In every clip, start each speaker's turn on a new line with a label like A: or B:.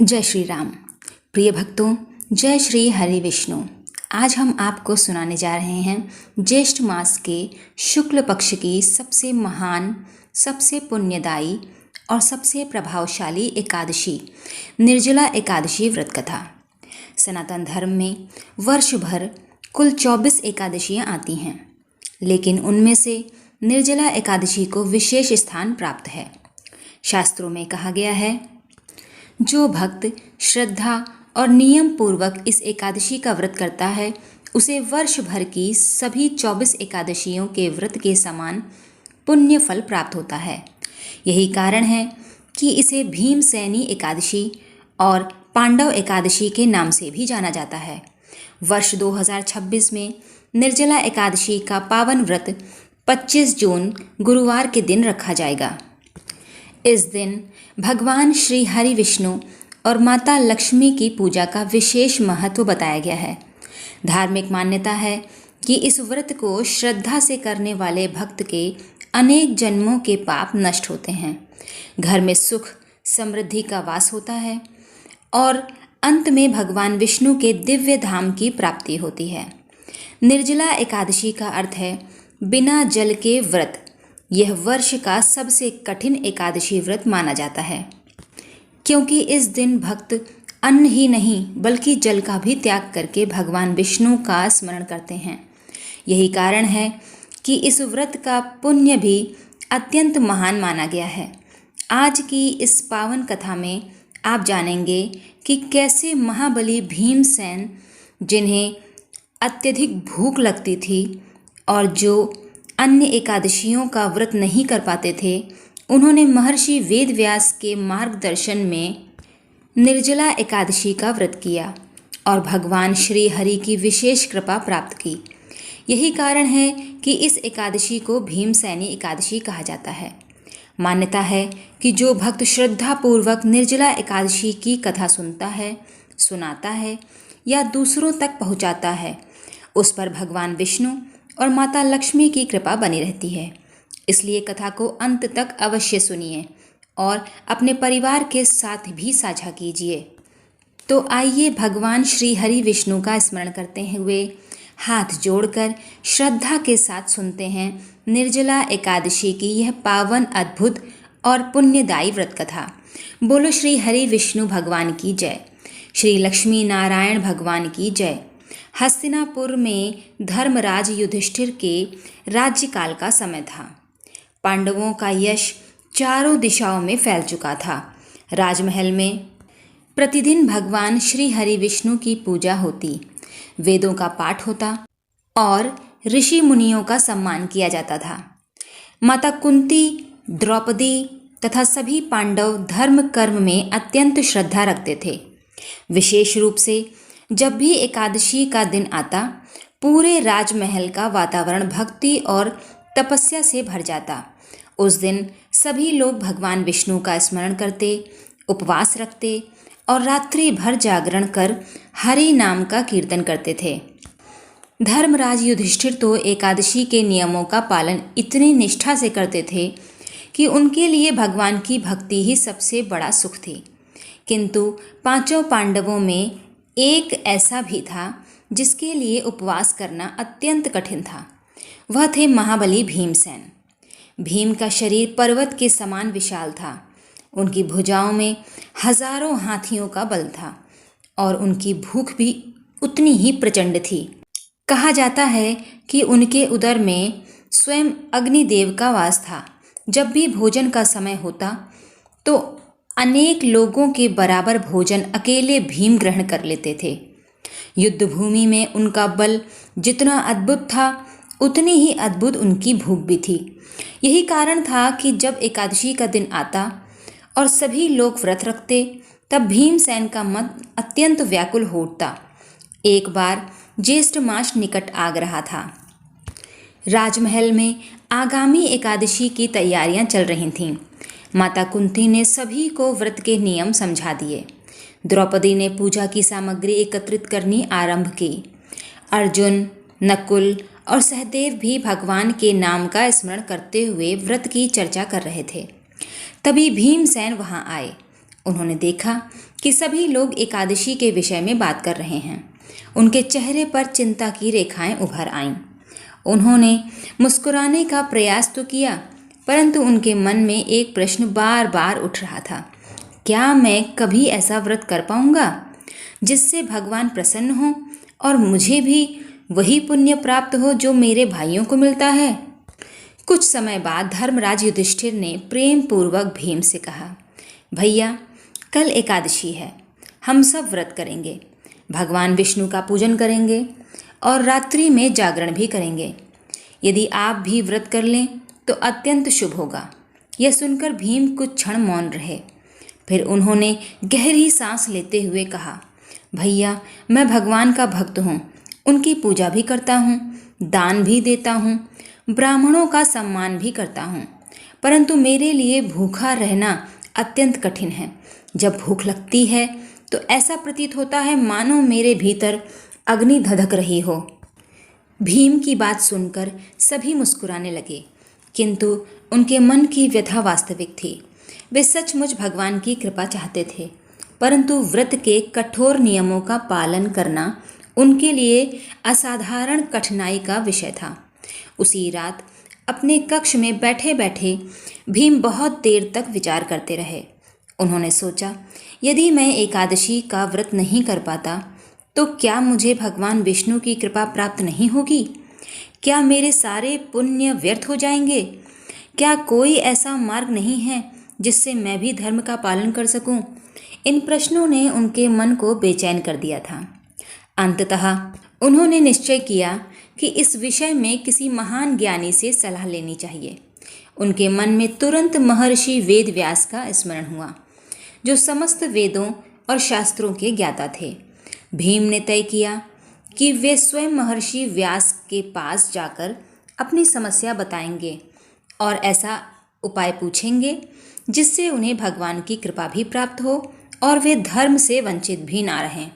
A: जय श्री राम। प्रिय भक्तों, जय श्री हरि विष्णु। आज हम आपको सुनाने जा रहे हैं ज्येष्ठ मास के शुक्ल पक्ष की सबसे महान, सबसे पुण्यदायी और सबसे प्रभावशाली एकादशी निर्जला एकादशी व्रत कथा। सनातन धर्म में वर्ष भर कुल 24 एकादशियाँ आती हैं, लेकिन उनमें से निर्जला एकादशी को विशेष स्थान प्राप्त है। शास्त्रों में कहा गया है, जो भक्त श्रद्धा और नियम पूर्वक इस एकादशी का व्रत करता है, उसे वर्ष भर की सभी 24 एकादशियों के व्रत के समान पुण्य फल प्राप्त होता है। यही कारण है कि इसे भीमसेनी एकादशी और पांडव एकादशी के नाम से भी जाना जाता है। वर्ष 2026 में निर्जला एकादशी का पावन व्रत 25 जून गुरुवार के दिन रखा जाएगा। इस दिन भगवान श्री हरि विष्णु और माता लक्ष्मी की पूजा का विशेष महत्व बताया गया है। धार्मिक मान्यता है कि इस व्रत को श्रद्धा से करने वाले भक्त के अनेक जन्मों के पाप नष्ट होते हैं, घर में सुख समृद्धि का वास होता है और अंत में भगवान विष्णु के दिव्य धाम की प्राप्ति होती है। निर्जला एकादशी का अर्थ है बिना जल के व्रत। यह वर्ष का सबसे कठिन एकादशी व्रत माना जाता है, क्योंकि इस दिन भक्त अन्न ही नहीं बल्कि जल का भी त्याग करके भगवान विष्णु का स्मरण करते हैं। यही कारण है कि इस व्रत का पुण्य भी अत्यंत महान माना गया है। आज की इस पावन कथा में आप जानेंगे कि कैसे महाबली भीमसेन, जिन्हें अत्यधिक भूख लगती थी और जो अन्य एकादशियों का व्रत नहीं कर पाते थे, उन्होंने महर्षि वेदव्यास के मार्गदर्शन में निर्जला एकादशी का व्रत किया और भगवान श्री हरि की विशेष कृपा प्राप्त की। यही कारण है कि इस एकादशी को भीमसेनी एकादशी कहा जाता है। मान्यता है कि जो भक्त श्रद्धापूर्वक निर्जला एकादशी की कथा सुनता है, सुनाता है या दूसरों तक पहुंचाता है, उस पर भगवान विष्णु और माता लक्ष्मी की कृपा बनी रहती है। इसलिए कथा को अंत तक अवश्य सुनिए और अपने परिवार के साथ भी साझा कीजिए। तो आइए भगवान श्री हरि विष्णु का स्मरण करते हुए हाथ जोड़कर श्रद्धा के साथ सुनते हैं निर्जला एकादशी की यह पावन, अद्भुत और पुण्यदायी व्रत कथा। बोलो श्री हरि विष्णु भगवान की जय। श्री लक्ष्मी नारायण भगवान की जय। हस्तिनापुर में धर्मराज युधिष्ठिर के राज्यकाल का समय था। पांडवों का यश चारों दिशाओं में फैल चुका था। राजमहल में प्रतिदिन भगवान श्री हरि विष्णु की पूजा होती, वेदों का पाठ होता और ऋषि मुनियों का सम्मान किया जाता था। माता कुंती, द्रौपदी तथा सभी पांडव धर्म कर्म में अत्यंत श्रद्धा रखते थे। विशेष रूप से जब भी एकादशी का दिन आता, पूरे राजमहल का वातावरण भक्ति और तपस्या से भर जाता। उस दिन सभी लोग भगवान विष्णु का स्मरण करते, उपवास रखते और रात्रि भर जागरण कर हरि नाम का कीर्तन करते थे। धर्मराज युधिष्ठिर तो एकादशी के नियमों का पालन इतनी निष्ठा से करते थे कि उनके लिए भगवान की भक्ति ही सबसे बड़ा सुख थी। किंतु पांचों पांडवों में एक ऐसा भी था जिसके लिए उपवास करना अत्यंत कठिन था। वह थे महाबली भीमसेन। भीम का शरीर पर्वत के समान विशाल था। उनकी भुजाओं में हजारों हाथियों का बल था और उनकी भूख भी उतनी ही प्रचंड थी। कहा जाता है कि उनके उदर में स्वयं अग्निदेव का वास था। जब भी भोजन का समय होता तो अनेक लोगों के बराबर भोजन अकेले भीम ग्रहण कर लेते थे। युद्ध भूमि में उनका बल जितना अद्भुत था, उतनी ही अद्भुत उनकी भूख भी थी। यही कारण था कि जब एकादशी का दिन आता और सभी लोग व्रत रखते, तब भीमसेन का मन अत्यंत व्याकुल हो उठता। एक बार ज्येष्ठ मास निकट आ रहा था। राजमहल में आगामी एकादशी की तैयारियां चल रही थीं। माता कुंती ने सभी को व्रत के नियम समझा दिए। द्रौपदी ने पूजा की सामग्री एकत्रित करनी आरंभ की। अर्जुन, नकुल और सहदेव भी भगवान के नाम का स्मरण करते हुए व्रत की चर्चा कर रहे थे। तभी भीमसेन वहां आए उन्होंने देखा कि सभी लोग एकादशी के विषय में बात कर रहे हैं। उनके चेहरे पर चिंता की रेखाएं उभर आईं। उन्होंने मुस्कुराने का प्रयास तो किया, परंतु उनके मन में एक प्रश्न बार बार उठ रहा था। क्या मैं कभी ऐसा व्रत कर पाऊंगा जिससे भगवान प्रसन्न हो और मुझे भी वही पुण्य प्राप्त हो जो मेरे भाइयों को मिलता है? कुछ समय बाद धर्मराज युधिष्ठिर ने प्रेम पूर्वक भीम से कहा, भैया, कल एकादशी है। हम सब व्रत करेंगे, भगवान विष्णु का पूजन करेंगे और रात्रि में जागरण भी करेंगे। यदि आप भी व्रत कर लें तो अत्यंत शुभ होगा। यह सुनकर भीम कुछ क्षण मौन रहे। फिर उन्होंने गहरी सांस लेते हुए कहा, भैया, मैं भगवान का भक्त हूँ, उनकी पूजा भी करता हूँ, दान भी देता हूँ, ब्राह्मणों का सम्मान भी करता हूँ, परंतु मेरे लिए भूखा रहना अत्यंत कठिन है। जब भूख लगती है तो ऐसा प्रतीत होता है मानो मेरे भीतर अग्नि धधक रही हो। भीम की बात सुनकर सभी मुस्कुराने लगे, किंतु उनके मन की व्यथा वास्तविक थी। वे सचमुच भगवान की कृपा चाहते थे, परंतु व्रत के कठोर नियमों का पालन करना उनके लिए असाधारण कठिनाई का विषय था। उसी रात अपने कक्ष में बैठे बैठे भीम बहुत देर तक विचार करते रहे। उन्होंने सोचा, यदि मैं एकादशी का व्रत नहीं कर पाता तो क्या मुझे भगवान विष्णु की कृपा प्राप्त नहीं होगी? क्या मेरे सारे पुण्य व्यर्थ हो जाएंगे? क्या कोई ऐसा मार्ग नहीं है जिससे मैं भी धर्म का पालन कर सकूं? इन प्रश्नों ने उनके मन को बेचैन कर दिया था। अंततः उन्होंने निश्चय किया कि इस विषय में किसी महान ज्ञानी से सलाह लेनी चाहिए। उनके मन में तुरंत महर्षि वेद व्यास का स्मरण हुआ, जो समस्त वेदों और शास्त्रों के ज्ञाता थे। भीम ने तय किया कि वे स्वयं महर्षि व्यास के पास जाकर अपनी समस्या बताएंगे और ऐसा उपाय पूछेंगे जिससे उन्हें भगवान की कृपा भी प्राप्त हो और वे धर्म से वंचित भी ना रहें।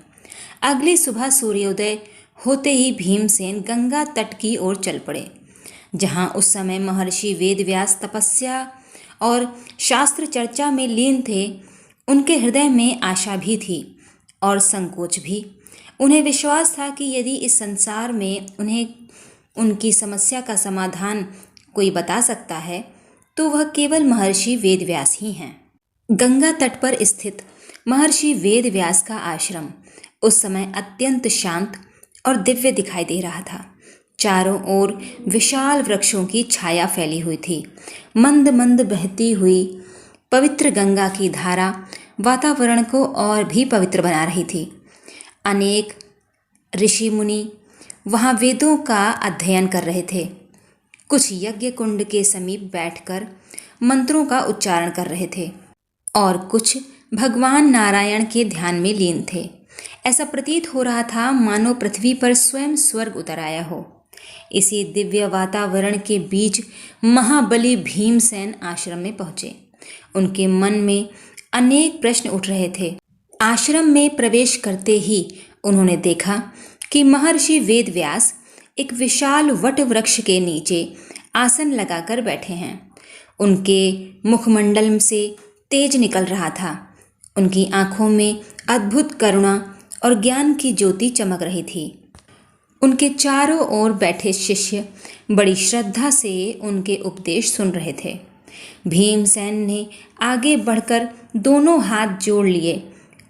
A: अगली सुबह सूर्योदय होते ही भीमसेन गंगा तट की ओर चल पड़े, जहाँ उस समय महर्षि वेदव्यास तपस्या और शास्त्र चर्चा में लीन थे। उनके हृदय में आशा भी थी और संकोच भी। उन्हें विश्वास था कि यदि इस संसार में उन्हें उनकी समस्या का समाधान कोई बता सकता है तो वह केवल महर्षि वेदव्यास ही हैं। गंगा तट पर स्थित महर्षि वेदव्यास का आश्रम उस समय अत्यंत शांत और दिव्य दिखाई दे रहा था। चारों ओर विशाल वृक्षों की छाया फैली हुई थी। मंद मंद बहती हुई पवित्र गंगा की धारा वातावरण को और भी पवित्र बना रही थी। अनेक ऋषि मुनि वहाँ वेदों का अध्ययन कर रहे थे। कुछ यज्ञ कुंड के समीप बैठकर मंत्रों का उच्चारण कर रहे थे और कुछ भगवान नारायण के ध्यान में लीन थे। ऐसा प्रतीत हो रहा था मानो पृथ्वी पर स्वयं स्वर्ग उतर आया हो। इसी दिव्य वातावरण के बीच महाबली भीमसेन आश्रम में पहुंचे। उनके मन में अनेक प्रश्न उठ रहे थे। आश्रम में प्रवेश करते ही उन्होंने देखा कि महर्षि वेदव्यास एक विशाल वट वृक्ष के नीचे आसन लगाकर बैठे हैं। उनके मुखमंडल से तेज निकल रहा था। उनकी आंखों में अद्भुत करुणा और ज्ञान की ज्योति चमक रही थी। उनके चारों ओर बैठे शिष्य बड़ी श्रद्धा से उनके उपदेश सुन रहे थे। भीमसेन ने आगे बढ़कर दोनों हाथ जोड़ लिए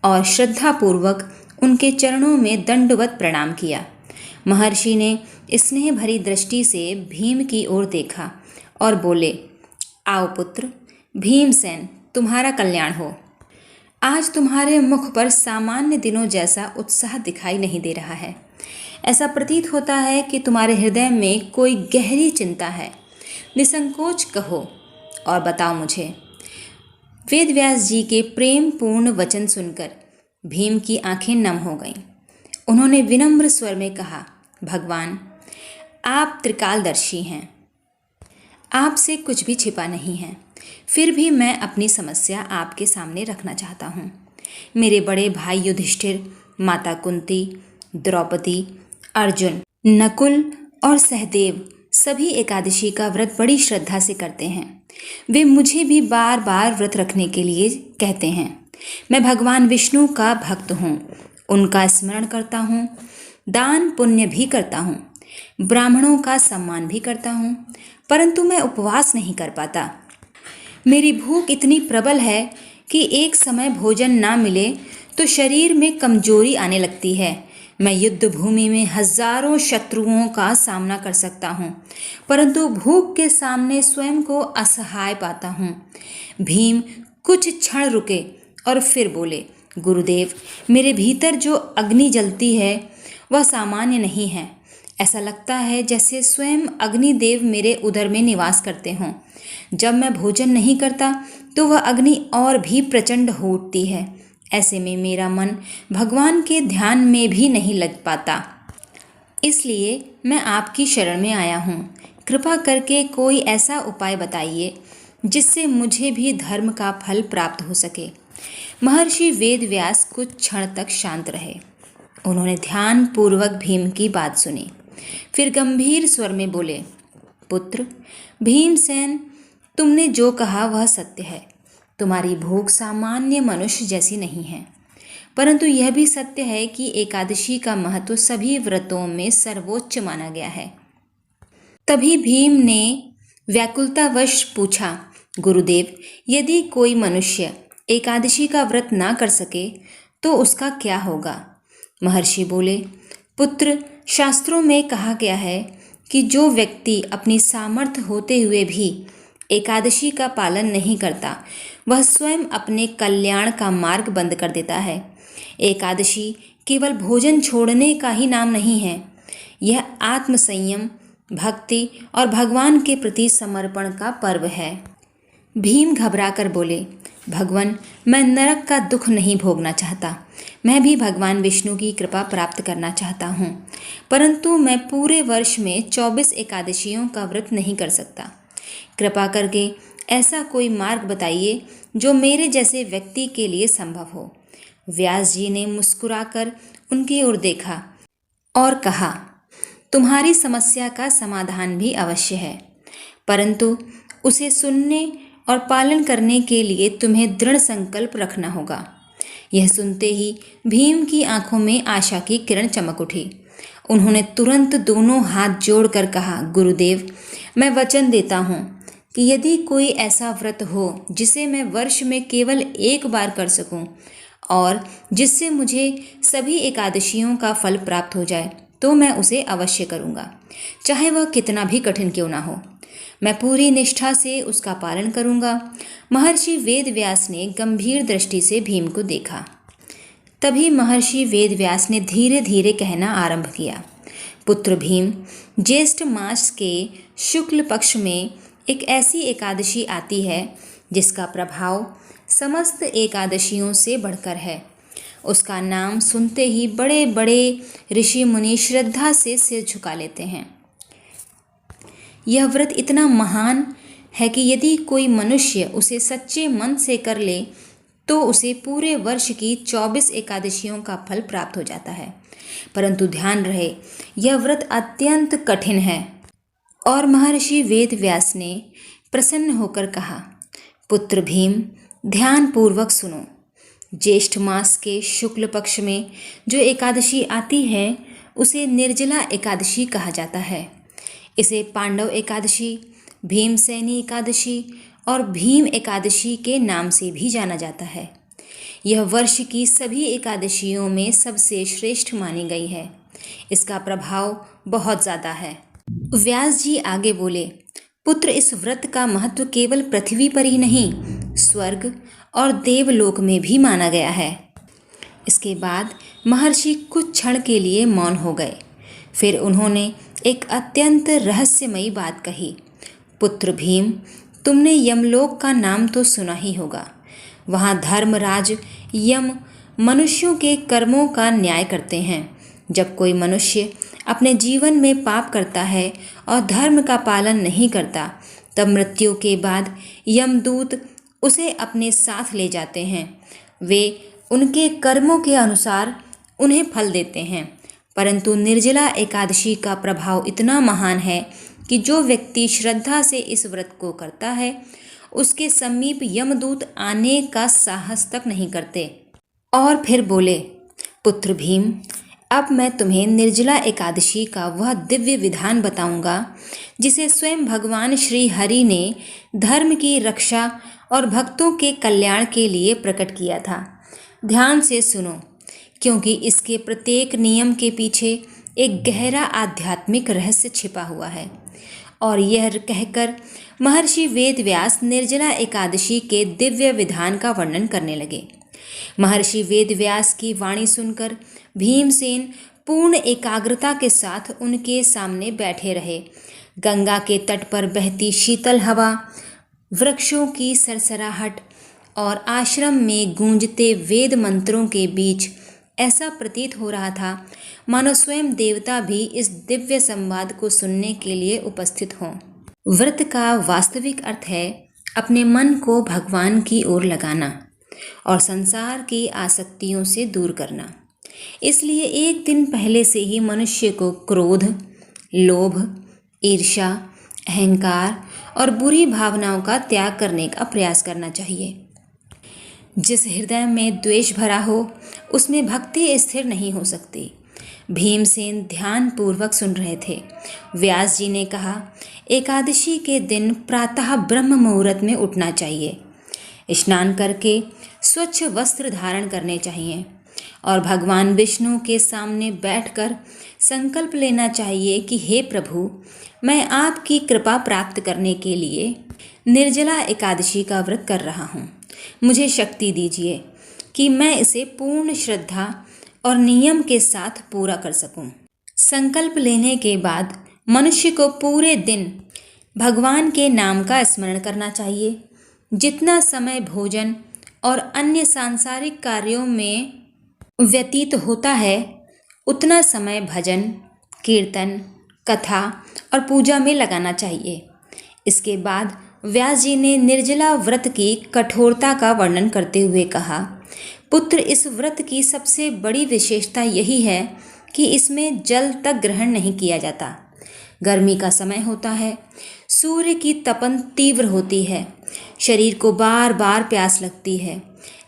A: और श्रद्धापूर्वक उनके चरणों में दंडवत प्रणाम किया। महर्षि ने स्नेह भरी दृष्टि से भीम की ओर देखा और बोले, आओ पुत्र भीमसेन, तुम्हारा कल्याण हो। आज तुम्हारे मुख पर सामान्य दिनों जैसा उत्साह दिखाई नहीं दे रहा है। ऐसा प्रतीत होता है कि तुम्हारे हृदय में कोई गहरी चिंता है। निसंकोच कहो और बताओ मुझे। वेदव्यास जी के प्रेम पूर्ण वचन सुनकर भीम की आंखें नम हो गईं। उन्होंने विनम्र स्वर में कहा, भगवान, आप त्रिकालदर्शी हैं, आपसे कुछ भी छिपा नहीं है। फिर भी मैं अपनी समस्या आपके सामने रखना चाहता हूँ। मेरे बड़े भाई युधिष्ठिर, माता कुंती, द्रौपदी, अर्जुन, नकुल और सहदेव सभी एकादशी का व्रत बड़ी श्रद्धा से करते हैं। वे मुझे भी बार बार व्रत रखने के लिए कहते हैं, मैं भगवान विष्णु का भक्त हूँ, उनका स्मरण करता हूँ, दान पुण्य भी करता हूँ, ब्राह्मणों का सम्मान भी करता हूँ, परंतु मैं उपवास नहीं कर पाता। मेरी भूख इतनी प्रबल है कि एक समय भोजन ना मिले तो शरीर में कमजोरी आने लगती है। मैं युद्ध भूमि में हजारों शत्रुओं का सामना कर सकता हूँ, परंतु भूख के सामने स्वयं को असहाय पाता हूँ। भीम कुछ क्षण रुके और फिर बोले, गुरुदेव, मेरे भीतर जो अग्नि जलती है वह सामान्य नहीं है। ऐसा लगता है जैसे स्वयं अग्निदेव मेरे उदर में निवास करते हों। जब मैं भोजन नहीं करता तो वह अग्नि और भी प्रचंड हो उठती है। ऐसे में मेरा मन भगवान के ध्यान में भी नहीं लग पाता। इसलिए मैं आपकी शरण में आया हूँ। कृपा करके कोई ऐसा उपाय बताइए जिससे मुझे भी धर्म का फल प्राप्त हो सके। महर्षि वेदव्यास कुछ क्षण तक शांत रहे। उन्होंने ध्यान पूर्वक भीम की बात सुनी, फिर गंभीर स्वर में बोले, पुत्र भीमसेन, तुमने जो कहा वह सत्य है। तुम्हारी भूख सामान्य मनुष्य जैसी नहीं है, परंतु यह भी सत्य है कि एकादशी का महत्व सभी व्रतों में सर्वोच्च माना गया है। तभी भीम ने व्याकुलतावश पूछा, गुरुदेव, यदि कोई मनुष्य एकादशी का व्रत ना कर सके तो उसका क्या होगा? महर्षि बोले, पुत्र, शास्त्रों में कहा गया है कि जो व्यक्ति अपनी सामर्थ्य होते हुए भी एकादशी का पालन नहीं करता वह स्वयं अपने कल्याण का मार्ग बंद कर देता है। एकादशी केवल भोजन छोड़ने का ही नाम नहीं है, यह आत्मसंयम, भक्ति और भगवान के प्रति समर्पण का पर्व है। भीम घबराकर बोले, भगवान, मैं नरक का दुख नहीं भोगना चाहता। मैं भी भगवान विष्णु की कृपा प्राप्त करना चाहता हूँ, परंतु मैं पूरे वर्ष में 24 एकादशियों का व्रत नहीं कर सकता। कृपा करके ऐसा कोई मार्ग बताइए जो मेरे जैसे व्यक्ति के लिए संभव हो। व्यास जी ने मुस्कुराकर उनकी ओर देखा और कहा, तुम्हारी समस्या का समाधान भी अवश्य है, परंतु उसे सुनने और पालन करने के लिए तुम्हें दृढ़ संकल्प रखना होगा। यह सुनते ही भीम की आंखों में आशा की किरण चमक उठी। उन्होंने तुरंत दोनों हाथ जोड़कर कहा, गुरुदेव, मैं वचन देता हूँ कि यदि कोई ऐसा व्रत हो जिसे मैं वर्ष में केवल एक बार कर सकूं और जिससे मुझे सभी एकादशियों का फल प्राप्त हो जाए तो मैं उसे अवश्य करूँगा, चाहे वह कितना भी कठिन क्यों ना हो। मैं पूरी निष्ठा से उसका पालन करूँगा। महर्षि वेदव्यास ने गंभीर दृष्टि से भीम को देखा। तभी महर्षि वेदव्यास ने धीरे धीरे कहना आरंभ किया, पुत्र भीम, ज्येष्ठ मास के शुक्ल पक्ष में एक ऐसी एकादशी आती है जिसका प्रभाव समस्त एकादशियों से बढ़कर है। उसका नाम सुनते ही बड़े बड़े ऋषि मुनि श्रद्धा से सिर झुका लेते हैं। यह व्रत इतना महान है कि यदि कोई मनुष्य उसे सच्चे मन से कर ले तो उसे पूरे वर्ष की 24 एकादशियों का फल प्राप्त हो जाता है। परंतु ध्यान रहे, यह व्रत अत्यंत कठिन है। और महर्षि वेदव्यास ने प्रसन्न होकर कहा, पुत्र भीम, ध्यान पूर्वक सुनो। ज्येष्ठ मास के शुक्ल पक्ष में जो एकादशी आती है उसे निर्जला एकादशी कहा जाता है। इसे पांडव एकादशी, भीमसेनी एकादशी और भीम एकादशी के नाम से भी जाना जाता है। यह वर्ष की सभी एकादशियों में सबसे श्रेष्ठ मानी गई है। इसका प्रभाव बहुत ज़्यादा है। व्यास जी आगे बोले, पुत्र, इस व्रत का महत्व केवल पृथ्वी पर ही नहीं, स्वर्ग और देवलोक में भी माना गया है। इसके बाद महर्षि कुछ क्षण के लिए मौन हो गए। फिर उन्होंने एक अत्यंत रहस्यमयी बात कही, पुत्र भीम, तुमने यमलोक का नाम तो सुना ही होगा। वहाँ धर्मराज यम मनुष्यों के कर्मों का न्याय करते हैं। जब कोई मनुष्य अपने जीवन में पाप करता है और धर्म का पालन नहीं करता, तब मृत्यु के बाद यमदूत उसे अपने साथ ले जाते हैं। वे उनके कर्मों के अनुसार उन्हें फल देते हैं। परंतु निर्जला एकादशी का प्रभाव इतना महान है कि जो व्यक्ति श्रद्धा से इस व्रत को करता है उसके समीप यमदूत आने का साहस तक नहीं करते। और फिर बोले, पुत्र भीम, अब मैं तुम्हें निर्जला एकादशी का वह दिव्य विधान बताऊंगा जिसे स्वयं भगवान श्री हरि ने धर्म की रक्षा और भक्तों के कल्याण के लिए प्रकट किया था। ध्यान से सुनो, क्योंकि इसके प्रत्येक नियम के पीछे एक गहरा आध्यात्मिक रहस्य छिपा हुआ है। और यह कहकर महर्षि वेदव्यास निर्जला एकादशी के दिव्य विधान का वर्णन करने लगे। महर्षि वेदव्यास की वाणी सुनकर भीमसेन पूर्ण एकाग्रता के साथ उनके सामने बैठे रहे। गंगा के तट पर बहती शीतल हवा, वृक्षों की सरसराहट और आश्रम में गूंजते वेद मंत्रों के बीच ऐसा प्रतीत हो रहा था मानो स्वयं देवता भी इस दिव्य संवाद को सुनने के लिए उपस्थित हों। व्रत का वास्तविक अर्थ है अपने मन को भगवान की ओर लगाना और संसार की आसक्तियों से दूर करना। इसलिए एक दिन पहले से ही मनुष्य को क्रोध, लोभ, ईर्ष्या, अहंकार और बुरी भावनाओं का त्याग करने का प्रयास करना चाहिए। जिस हृदय में द्वेष भरा हो उसमें भक्ति स्थिर नहीं हो सकती। भीमसेन ध्यान पूर्वक सुन रहे थे। व्यास जी ने कहा, एकादशी के दिन प्रातः ब्रह्म मुहूर्त में उठना चाहिए, स्नान करके स्वच्छ वस्त्र धारण करने चाहिए और भगवान विष्णु के सामने बैठकर संकल्प लेना चाहिए कि हे प्रभु, मैं आपकी कृपा प्राप्त करने के लिए निर्जला एकादशी का व्रत कर रहा हूँ। मुझे शक्ति दीजिए कि मैं इसे पूर्ण श्रद्धा और नियम के साथ पूरा कर सकूं। संकल्प लेने के बाद मनुष्य को पूरे दिन भगवान के नाम का स्मरण करना चाहिए। जितना समय भोजन और अन्य सांसारिक कार्यों में व्यतीत होता है, उतना समय भजन, कीर्तन, कथा और पूजा में लगाना चाहिए। इसके बाद व्यास जी ने निर्जला व्रत की कठोरता का वर्णन करते हुए कहा, पुत्र, इस व्रत की सबसे बड़ी विशेषता यही है कि इसमें जल तक ग्रहण नहीं किया जाता। गर्मी का समय होता है, सूर्य की तपन तीव्र होती है, शरीर को बार बार प्यास लगती है,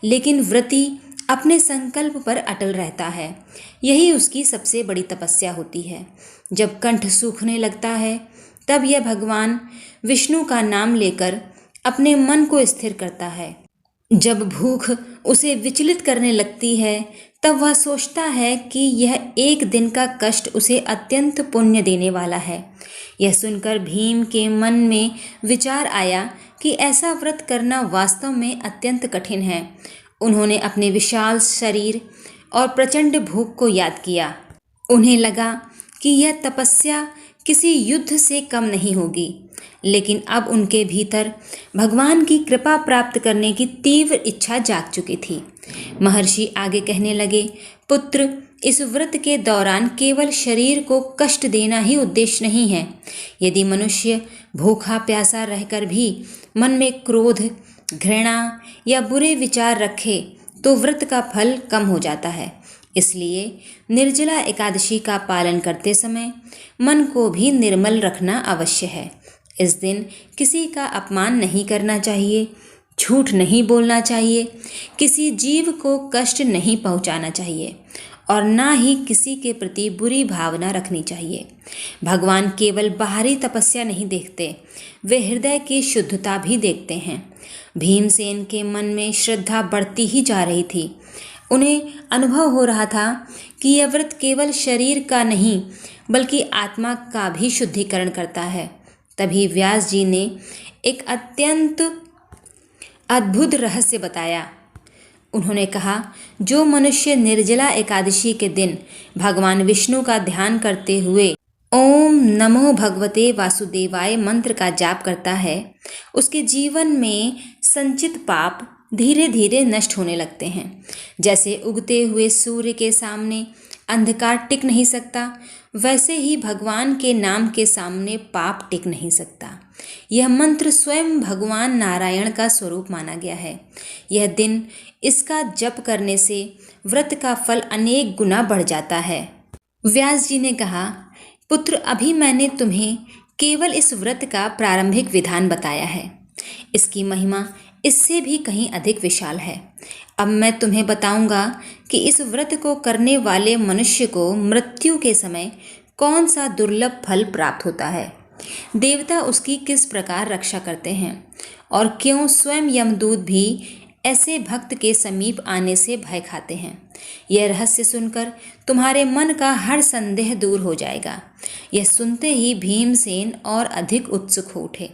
A: लेकिन व्रती अपने संकल्प पर अटल रहता है। यही उसकी सबसे बड़ी तपस्या होती है। जब कंठ सूखने लगता है, तब यह भगवान विष्णु का नाम लेकर अपने मन को स्थिर करता है। जब भूख उसे विचलित करने लगती है, तब वह सोचता है कि यह एक दिन का कष्ट उसे अत्यंत पुण्य देने वाला है। यह सुनकर भीम के मन में विचार आया कि ऐसा व्रत करना वास्तव में अत्यंत कठिन है। उन्होंने अपने विशाल शरीर और प्रचंड भूख को याद किया। उन्हें लगा कि यह तपस्या किसी युद्ध से कम नहीं होगी, लेकिन अब उनके भीतर भगवान की कृपा प्राप्त करने की तीव्र इच्छा जाग चुकी थी। महर्षि आगे कहने लगे, पुत्र, इस व्रत के दौरान केवल शरीर को कष्ट देना ही उद्देश्य नहीं है। यदि मनुष्य भूखा प्यासा रहकर भी मन में क्रोध, घृणा या बुरे विचार रखे तो व्रत का फल कम हो जाता है। इसलिए निर्जला एकादशी का पालन करते समय मन को भी निर्मल रखना आवश्यक है। इस दिन किसी का अपमान नहीं करना चाहिए, झूठ नहीं बोलना चाहिए, किसी जीव को कष्ट नहीं पहुंचाना चाहिए और ना ही किसी के प्रति बुरी भावना रखनी चाहिए। भगवान केवल बाहरी तपस्या नहीं देखते, वे हृदय की शुद्धता भी देखते हैं। भीमसेन के मन में श्रद्धा बढ़ती ही जा रही थी। उन्हें अनुभव हो रहा था कि यह व्रत केवल शरीर का नहीं बल्कि आत्मा का भी शुद्धिकरण करता है। तभी व्यास जी ने एक अत्यंत अद्भुत रहस्य बताया। उन्होंने कहा, जो मनुष्य निर्जला एकादशी के दिन भगवान विष्णु का ध्यान करते हुए ओम नमो भगवते वासुदेवाय मंत्र का जाप करता है, उसके जीवन में संचित पाप धीरे धीरे नष्ट होने लगते हैं। जैसे उगते हुए सूर्य के सामने अंधकार टिक नहीं सकता, वैसे ही भगवान के नाम के सामने पाप टिक नहीं सकता। यह मंत्र स्वयं भगवान नारायण का स्वरूप माना गया है। यह दिन इसका जप करने से व्रत का फल अनेक गुना बढ़ जाता है। व्यास जी ने कहा, पुत्र, अभी मैंने तुम्हें केवल इस व्रत का प्रारंभिक विधान बताया है। इसकी महिमा इससे भी कहीं अधिक विशाल है। अब मैं तुम्हें बताऊंगा कि इस व्रत को करने वाले मनुष्य को मृत्यु के समय कौन सा दुर्लभ फल प्राप्त होता है, देवता उसकी किस प्रकार रक्षा करते हैं और क्यों स्वयं यमदूत भी ऐसे भक्त के समीप आने से भय खाते हैं। यह रहस्य सुनकर तुम्हारे मन का हर संदेह दूर हो जाएगा। यह सुनते ही भीमसेन और अधिक उत्सुक हो उठे।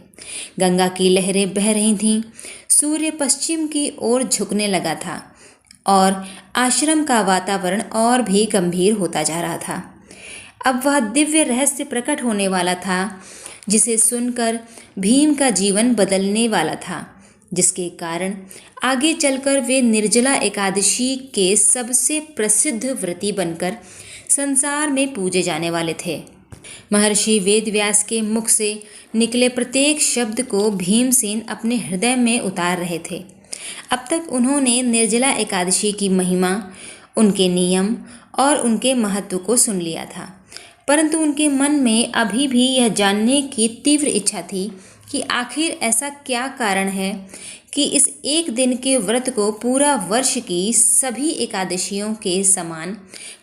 A: गंगा की लहरें बह रही थीं, सूर्य पश्चिम की ओर झुकने लगा था और आश्रम का वातावरण और भी गंभीर होता जा रहा था। अब वह दिव्य रहस्य प्रकट होने वाला था जिसे सुनकर भीम का जीवन बदलने वाला था, जिसके कारण आगे चलकर वे निर्जला एकादशी के सबसे प्रसिद्ध व्रती बनकर संसार में पूजे जाने वाले थे। महर्षि वेदव्यास के मुख से निकले प्रत्येक शब्द को भीमसेन अपने हृदय में उतार रहे थे। अब तक उन्होंने निर्जला एकादशी की महिमा, उनके नियम और उनके महत्व को सुन लिया था, परंतु उनके मन में अभी भी यह जानने की तीव्र इच्छा थी कि आखिर ऐसा क्या कारण है कि इस एक दिन के व्रत को पूरा वर्ष की सभी एकादशियों के समान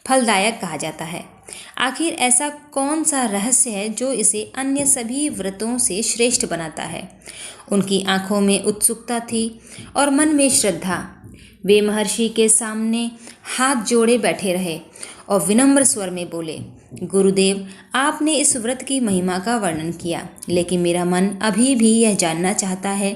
A: फलदायक कहा जाता है। आखिर ऐसा कौन सा रहस्य है जो इसे अन्य सभी व्रतों से श्रेष्ठ बनाता है। उनकी आंखों में उत्सुकता थी और मन में श्रद्धा। वे महर्षि के सामने हाथ जोड़े बैठे रहे और विनम्र स्वर में बोले, गुरुदेव, आपने इस व्रत की महिमा का वर्णन किया, लेकिन मेरा मन अभी भी यह जानना चाहता है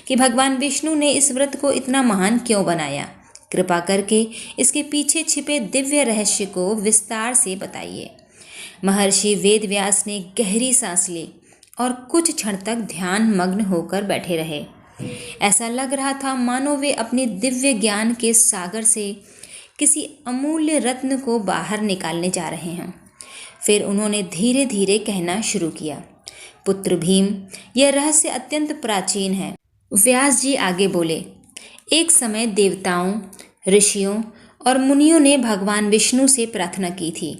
A: कि भगवान विष्णु ने इस व्रत को इतना महान क्यों बनाया। कृपा करके इसके पीछे छिपे दिव्य रहस्य को विस्तार से बताइए। महर्षि वेदव्यास ने गहरी सांस ली और कुछ क्षण तक ध्यान मग्न होकर बैठे रहे। ऐसा लग रहा था मानो वे अपने दिव्य ज्ञान के सागर से किसी अमूल्य रत्न को बाहर निकालने जा रहे हैं। फिर उन्होंने धीरे धीरे कहना शुरू किया, पुत्र भीम, यह रहस्य अत्यंत प्राचीन है। व्यास जी आगे बोले, एक समय देवताओं, ऋषियों और मुनियों ने भगवान विष्णु से प्रार्थना की थी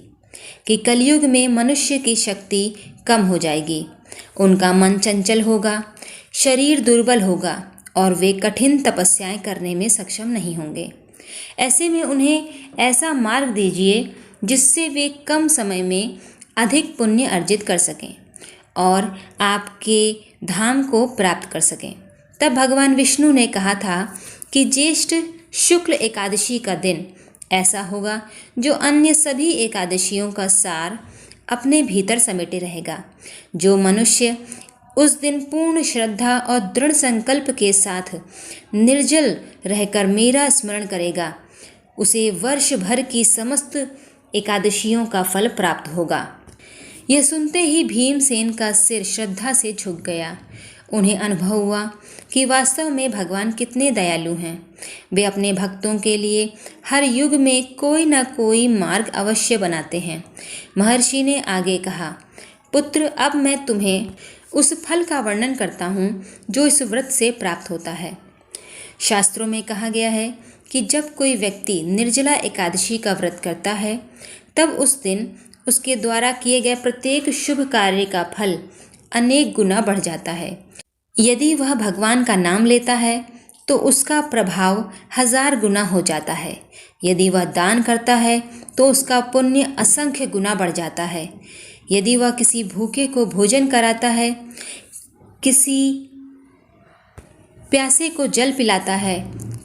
A: कि कलयुग में मनुष्य की शक्ति कम हो जाएगी, उनका मन चंचल होगा, शरीर दुर्बल होगा और वे कठिन तपस्याएं करने में सक्षम नहीं होंगे। ऐसे में उन्हें ऐसा मार्ग दीजिए जिससे वे कम समय में अधिक पुण्य अर्जित कर सकें और आपके धाम को प्राप्त कर सकें। तब भगवान विष्णु ने कहा था कि ज्येष्ठ शुक्ल एकादशी का दिन ऐसा होगा जो अन्य सभी एकादशियों का सार अपने भीतर समेटे रहेगा। जो मनुष्य उस दिन पूर्ण श्रद्धा और दृढ़ संकल्प के साथ निर्जल रहकर मेरा स्मरण करेगा, उसे वर्ष भर की समस्त एकादशियों का फल प्राप्त होगा। यह सुनते ही भीमसेन का सिर श्रद्धा से झुक गया। उन्हें अनुभव हुआ कि वास्तव में भगवान कितने दयालु हैं। वे अपने भक्तों के लिए हर युग में कोई न कोई मार्ग अवश्य बनाते हैं। महर्षि ने आगे कहा, पुत्र, अब मैं तुम्हें उस फल का वर्णन करता हूँ जो इस व्रत से प्राप्त होता है। शास्त्रों में कहा गया है कि जब कोई व्यक्ति निर्जला एकादशी का व्रत करता है, तब उस दिन उसके द्वारा किए गए प्रत्येक शुभ कार्य का फल अनेक गुना बढ़ जाता है। यदि वह भगवान का नाम लेता है तो उसका प्रभाव 1000 गुना हो जाता है। यदि वह दान करता है तो उसका पुण्य असंख्य गुना बढ़ जाता है। यदि वह किसी भूखे को भोजन कराता है, किसी प्यासे को जल पिलाता है,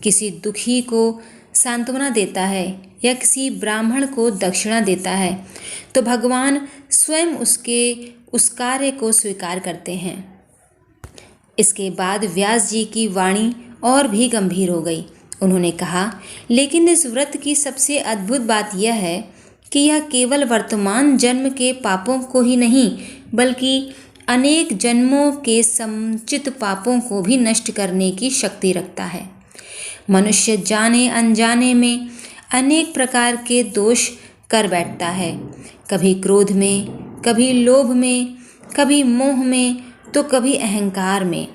A: किसी दुखी को सांत्वना देता है या किसी ब्राह्मण को दक्षिणा देता है, तो भगवान स्वयं उसके उस कार्य को स्वीकार करते हैं। इसके बाद व्यास जी की वाणी और भी गंभीर हो गई। उन्होंने कहा, लेकिन इस व्रत की सबसे अद्भुत बात यह है कि यह केवल वर्तमान जन्म के पापों को ही नहीं, बल्कि अनेक जन्मों के संचित पापों को भी नष्ट करने की शक्ति रखता है। मनुष्य जाने अनजाने में अनेक प्रकार के दोष कर बैठता है, कभी क्रोध में, कभी लोभ में, कभी मोह में, तो कभी अहंकार में।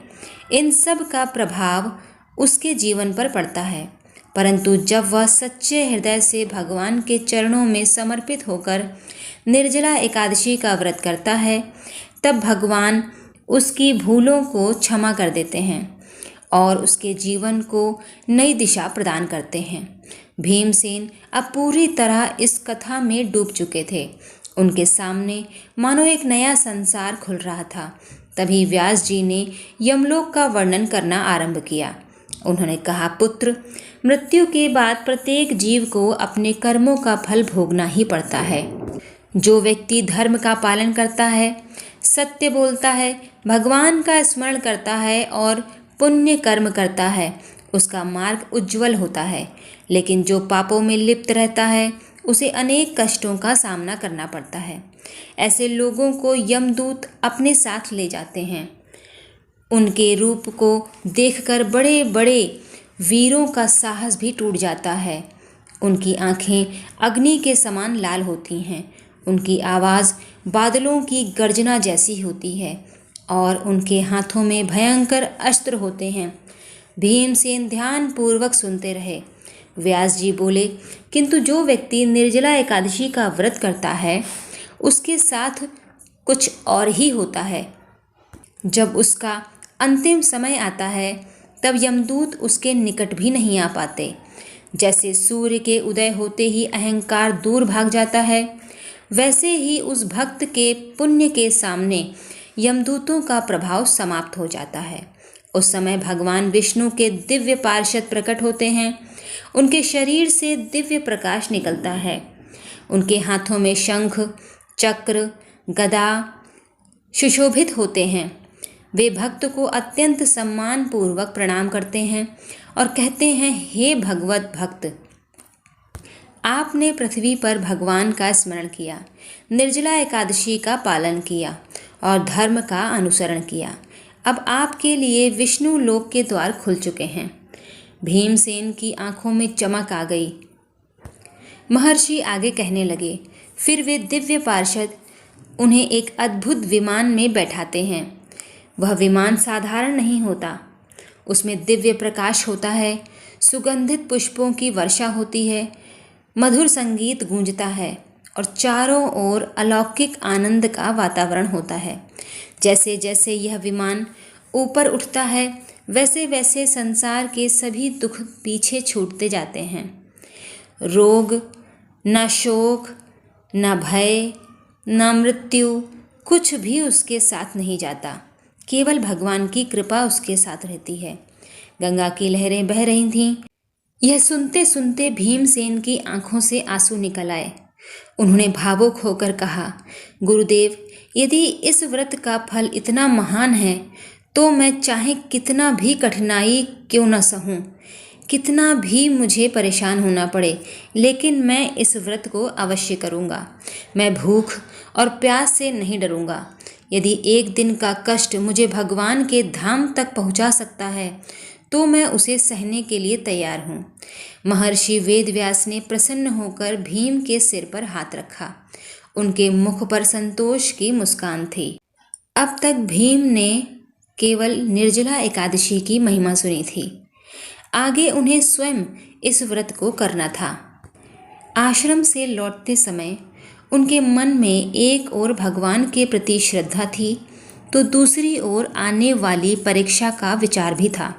A: इन सब का प्रभाव उसके जीवन पर पड़ता है, परंतु जब वह सच्चे हृदय से भगवान के चरणों में समर्पित होकर निर्जला एकादशी का व्रत करता है, तब भगवान उसकी भूलों को क्षमा कर देते हैं और उसके जीवन को नई दिशा प्रदान करते हैं। भीमसेन अब पूरी तरह इस कथा में डूब चुके थे। उनके सामने मानो एक नया संसार खुल रहा था। तभी व्यास जी ने यमलोक का वर्णन करना आरंभ किया। उन्होंने कहा, पुत्र, मृत्यु के बाद प्रत्येक जीव को अपने कर्मों का फल भोगना ही पड़ता है। जो व्यक्ति धर्म का पालन करता है, सत्य बोलता है, भगवान का स्मरण करता है और पुण्य कर्म करता है, उसका मार्ग उज्जवल होता है। लेकिन जो पापों में लिप्त रहता है, उसे अनेक कष्टों का सामना करना पड़ता है। ऐसे लोगों को यमदूत अपने साथ ले जाते हैं। उनके रूप को देखकर बड़े बड़े वीरों का साहस भी टूट जाता है। उनकी आंखें अग्नि के समान लाल होती हैं, उनकी आवाज़ बादलों की गर्जना जैसी होती है और उनके हाथों में भयंकर अस्त्र होते हैं। भीमसेन ध्यानपूर्वक सुनते रहे। व्यास जी बोले, किंतु जो व्यक्ति निर्जला एकादशी का व्रत करता है, उसके साथ कुछ और ही होता है। जब उसका अंतिम समय आता है, तब यमदूत उसके निकट भी नहीं आ पाते। जैसे सूर्य के उदय होते ही अहंकार दूर भाग जाता है, वैसे ही उस भक्त के पुण्य के सामने यमदूतों का प्रभाव समाप्त हो जाता है। उस समय भगवान विष्णु के दिव्य पार्षद प्रकट होते हैं। उनके शरीर से दिव्य प्रकाश निकलता है। उनके हाथों में शंख, चक्र, गदा सुशोभित होते हैं। वे भक्त को अत्यंत सम्मान पूर्वक प्रणाम करते हैं और कहते हैं, हे भगवत भक्त, आपने पृथ्वी पर भगवान का स्मरण किया, निर्जला एकादशी का पालन किया और धर्म का अनुसरण किया। अब आपके लिए विष्णु लोक के द्वार खुल चुके हैं। भीमसेन की आंखों में चमक आ गई। महर्षि आगे कहने लगे, फिर वे दिव्य पार्षद उन्हें एक अद्भुत विमान में बैठाते हैं। वह विमान साधारण नहीं होता। उसमें दिव्य प्रकाश होता है, सुगंधित पुष्पों की वर्षा होती है, मधुर संगीत गूंजता है और चारों ओर अलौकिक आनंद का वातावरण होता है। जैसे जैसे यह विमान ऊपर उठता है, वैसे वैसे संसार के सभी दुख पीछे छूटते जाते हैं। रोग, न शोक, न भय, न मृत्यु, कुछ भी उसके साथ नहीं जाता। केवल भगवान की कृपा उसके साथ रहती है। गंगा की लहरें बह रही थीं। यह सुनते सुनते भीमसेन की आंखों से आंसू निकल आए। उन्होंने भावुक होकर कहा, गुरुदेव, यदि इस व्रत का फल इतना महान है, तो मैं चाहे कितना भी कठिनाई क्यों न सहूं, कितना भी मुझे परेशान होना पड़े, लेकिन मैं इस व्रत को अवश्य करूंगा। मैं भूख और प्यास से नहीं डरूंगा। यदि एक दिन का कष्ट मुझे भगवान के धाम तक पहुंचा सकता है, तो मैं उसे सहने के लिए तैयार हूँ। महर्षि वेदव्यास ने प्रसन्न होकर भीम के सिर पर हाथ रखा। उनके मुख पर संतोष की मुस्कान थी। अब तक भीम ने केवल निर्जला एकादशी की महिमा सुनी थी। आगे उन्हें स्वयं इस व्रत को करना था। आश्रम से लौटते समय उनके मन में एक ओर भगवान के प्रति श्रद्धा थी, तो दूसरी ओर आने वाली परीक्षा का विचार भी था।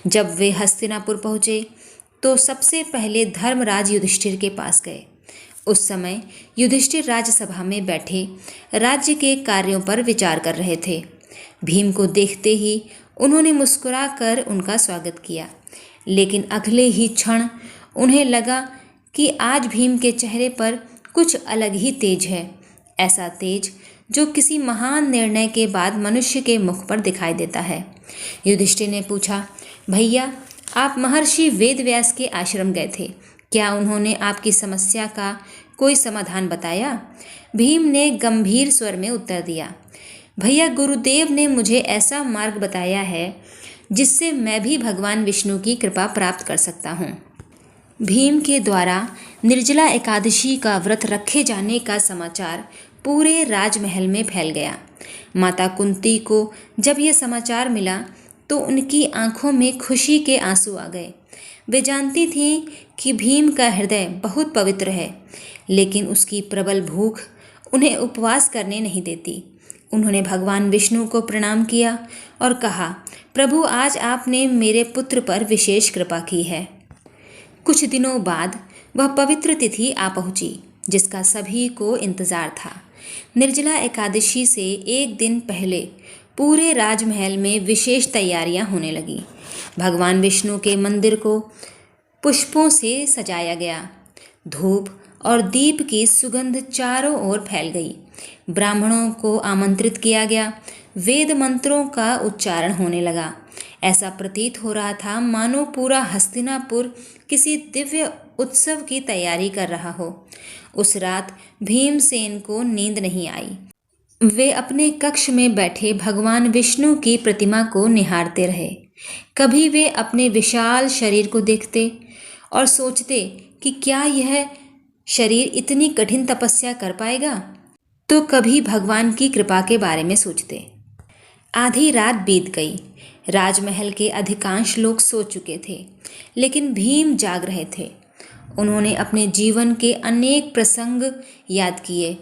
A: जब वे हस्तिनापुर पहुँचे, तो सबसे पहले धर्मराज युधिष्ठिर के पास गए। उस समय युधिष्ठिर राज्यसभा में बैठे राज्य के कार्यों पर विचार कर रहे थे। भीम को देखते ही उन्होंने मुस्कुराकर उनका स्वागत किया, लेकिन अगले ही क्षण उन्हें लगा कि आज भीम के चेहरे पर कुछ अलग ही तेज है। ऐसा तेज जो किसी महान निर्णय के बाद मनुष्य के मुख पर दिखाई देता है। युधिष्ठिर ने पूछा, भैया, आप महर्षि वेदव्यास के आश्रम गए थे, क्या उन्होंने आपकी समस्या का कोई समाधान बताया? भीम ने गंभीर स्वर में उत्तर दिया, भैया, गुरुदेव ने मुझे ऐसा मार्ग बताया है जिससे मैं भी भगवान विष्णु की कृपा प्राप्त कर सकता हूँ। भीम के द्वारा निर्जला एकादशी का व्रत रखे जाने का समाचार पूरे राजमहल में फैल गया। माता कुंती को जब यह समाचार मिला तो उनकी आंखों में खुशी के आंसू आ गए। वे जानती थीं कि भीम का हृदय बहुत पवित्र है, लेकिन उसकी प्रबल भूख उन्हें उपवास करने नहीं देती। उन्होंने भगवान विष्णु को प्रणाम किया और कहा, प्रभु, आज आपने मेरे पुत्र पर विशेष कृपा की है। कुछ दिनों बाद वह पवित्र तिथि आ पहुंची जिसका सभी को इंतजार था। निर्जला एकादशी से एक दिन पहले पूरे राजमहल में विशेष तैयारियां होने लगी। भगवान विष्णु के मंदिर को पुष्पों से सजाया गया। धूप और दीप की सुगंध चारों ओर फैल गई। ब्राह्मणों को आमंत्रित किया गया। वेद मंत्रों का उच्चारण होने लगा। ऐसा प्रतीत हो रहा था मानो पूरा हस्तिनापुर किसी दिव्य उत्सव की तैयारी कर रहा हो। उस रात भीमसेन को नींद नहीं आई। वे अपने कक्ष में बैठे भगवान विष्णु की प्रतिमा को निहारते रहे। कभी वे अपने विशाल शरीर को देखते और सोचते कि क्या यह शरीर इतनी कठिन तपस्या कर पाएगा, तो कभी भगवान की कृपा के बारे में सोचते। आधी रात बीत गई। राजमहल के अधिकांश लोग सो चुके थे, लेकिन भीम जाग रहे थे। उन्होंने अपने जीवन के अनेक प्रसंग याद किए।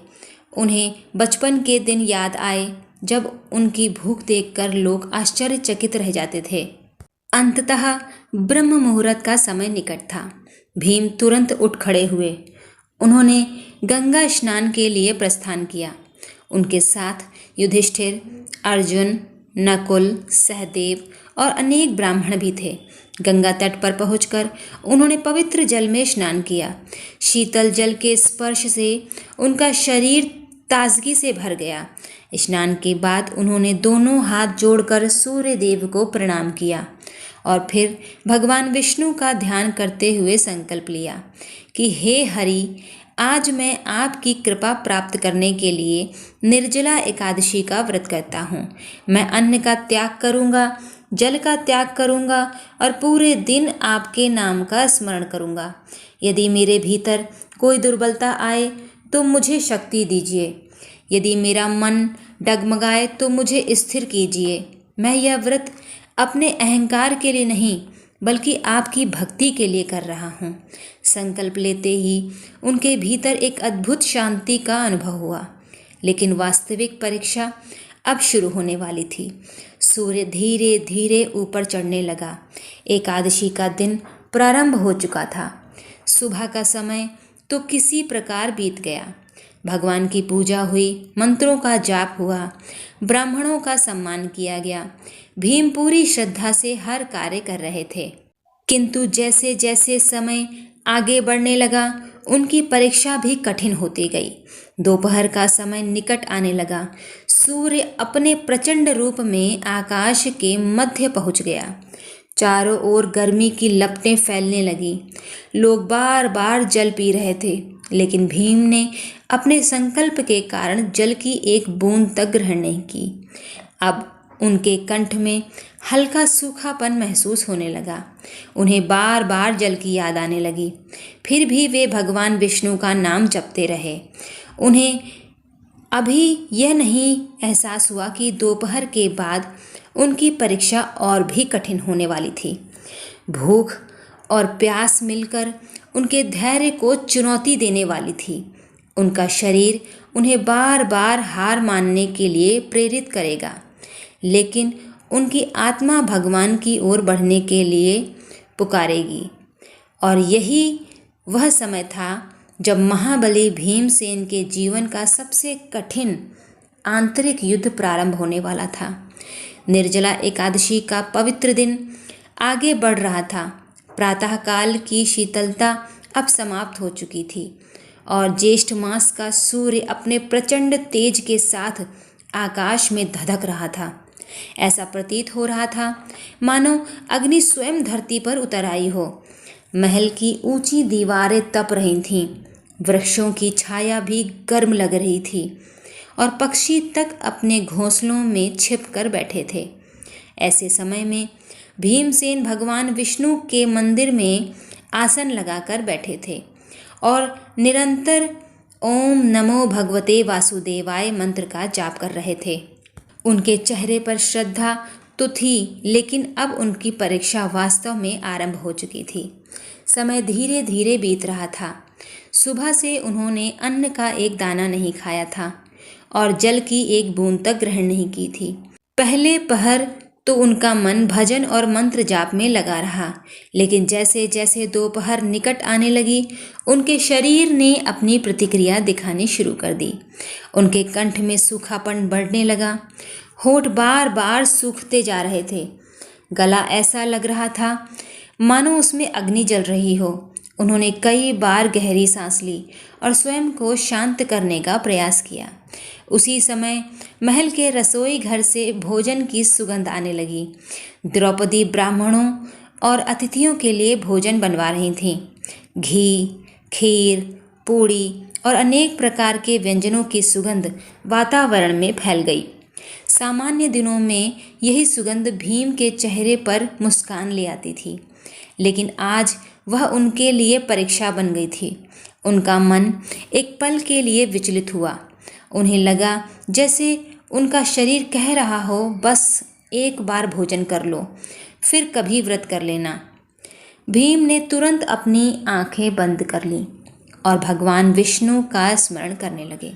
A: उन्हें बचपन के दिन याद आए जब उनकी भूख देखकर लोग आश्चर्यचकित रह जाते थे। अंततः ब्रह्म मुहूर्त का समय निकट था। भीम तुरंत उठ खड़े हुए। उन्होंने गंगा स्नान के लिए प्रस्थान किया। उनके साथ युधिष्ठिर, अर्जुन, नकुल, सहदेव और अनेक ब्राह्मण भी थे। गंगा तट पर पहुंचकर उन्होंने पवित्र जल में स्नान किया। शीतल जल के स्पर्श से उनका शरीर ताजगी से भर गया। स्नान के बाद उन्होंने दोनों हाथ जोड़कर सूर्य देव को प्रणाम किया और फिर भगवान विष्णु का ध्यान करते हुए संकल्प लिया कि हे हरि, आज मैं आपकी कृपा प्राप्त करने के लिए निर्जला एकादशी का व्रत करता हूँ। मैं अन्न का त्याग करूँगा, जल का त्याग करूँगा और पूरे दिन आपके नाम का स्मरण करूँगा। यदि मेरे भीतर कोई दुर्बलता आए तो मुझे शक्ति दीजिए। यदि मेरा मन डगमगाए तो मुझे स्थिर कीजिए। मैं यह व्रत अपने अहंकार के लिए नहीं बल्कि आपकी भक्ति के लिए कर रहा हूँ। संकल्प लेते ही उनके भीतर एक अद्भुत शांति का अनुभव हुआ। लेकिन वास्तविक परीक्षा अब शुरू होने वाली थी। सूर्य धीरे धीरे ऊपर चढ़ने लगा। एकादशी का दिन प्रारंभ हो चुका था। सुबह का समय तो किसी प्रकार बीत गया। भगवान की पूजा हुई, मंत्रों का जाप हुआ, ब्राह्मणों का सम्मान किया गया। भीम पूरी श्रद्धा से हर कार्य कर रहे थे। किंतु जैसे जैसे समय आगे बढ़ने लगा, उनकी परीक्षा भी कठिन होती गई। दोपहर का समय निकट आने लगा। सूर्य अपने प्रचंड रूप में आकाश के मध्य पहुंच गया। चारों ओर गर्मी की लपटें फैलने लगी। लोग बार बार जल पी रहे थे, लेकिन भीम ने अपने संकल्प के कारण जल की एक बूंद तक ग्रहण नहीं की। अब उनके कंठ में हल्का सूखापन महसूस होने लगा। उन्हें बार बार जल की याद आने लगी। फिर भी वे भगवान विष्णु का नाम जपते रहे। उन्हें अभी यह नहीं एहसास हुआ कि दोपहर के बाद उनकी परीक्षा और भी कठिन होने वाली थी। भूख और प्यास मिलकर उनके धैर्य को चुनौती देने वाली थी। उनका शरीर उन्हें बार बार हार मानने के लिए प्रेरित करेगा, लेकिन उनकी आत्मा भगवान की ओर बढ़ने के लिए पुकारेगी। और यही वह समय था जब महाबली भीमसेन के जीवन का सबसे कठिन आंतरिक युद्ध प्रारंभ होने वाला था। निर्जला एकादशी का पवित्र दिन आगे बढ़ रहा था। प्रातःकाल की शीतलता अब समाप्त हो चुकी थी और ज्येष्ठ मास का सूर्य अपने प्रचंड तेज के साथ आकाश में धधक रहा था। ऐसा प्रतीत हो रहा था मानो अग्नि स्वयं धरती पर उतर आई हो। महल की ऊंची दीवारें तप रही थीं, वृक्षों की छाया भी गर्म लग रही थी और पक्षी तक अपने घोंसलों में छिप कर बैठे थे। ऐसे समय में भीमसेन भगवान विष्णु के मंदिर में आसन लगाकर बैठे थे और निरंतर ओम नमो भगवते वासुदेवाय मंत्र का जाप कर रहे थे। उनके चेहरे पर श्रद्धा तो थी, लेकिन अब उनकी परीक्षा वास्तव में आरंभ हो चुकी थी। समय धीरे धीरे बीत रहा था। सुबह से उन्होंने अन्न का एक दाना नहीं खाया था। और जल की एक बूंद तक ग्रहण नहीं की थी। पहले पहर तो उनका मन भजन और मंत्र जाप में लगा रहा, लेकिन जैसे जैसे दोपहर निकट आने लगी, उनके शरीर ने अपनी प्रतिक्रिया दिखानी शुरू कर दी। उनके कंठ में सूखापन बढ़ने लगा, होंठ बार बार सूखते जा रहे थे, गला ऐसा लग रहा था मानो उसमें अग्नि जल रही हो। उन्होंने कई बार गहरी सांस ली और स्वयं को शांत करने का प्रयास किया। उसी समय महल के रसोई घर से भोजन की सुगंध आने लगी। द्रौपदी ब्राह्मणों और अतिथियों के लिए भोजन बनवा रही थीं। घी, खीर, पूड़ी और अनेक प्रकार के व्यंजनों की सुगंध वातावरण में फैल गई। सामान्य दिनों में यही सुगंध भीम के चेहरे पर मुस्कान ले आती थी, लेकिन आज वह उनके लिए परीक्षा बन गई थी। उनका मन एक पल के लिए विचलित हुआ। उन्हें लगा जैसे उनका शरीर कह रहा हो, बस एक बार भोजन कर लो, फिर कभी व्रत कर लेना। भीम ने तुरंत अपनी आंखें बंद कर लीं और भगवान विष्णु का स्मरण करने लगे।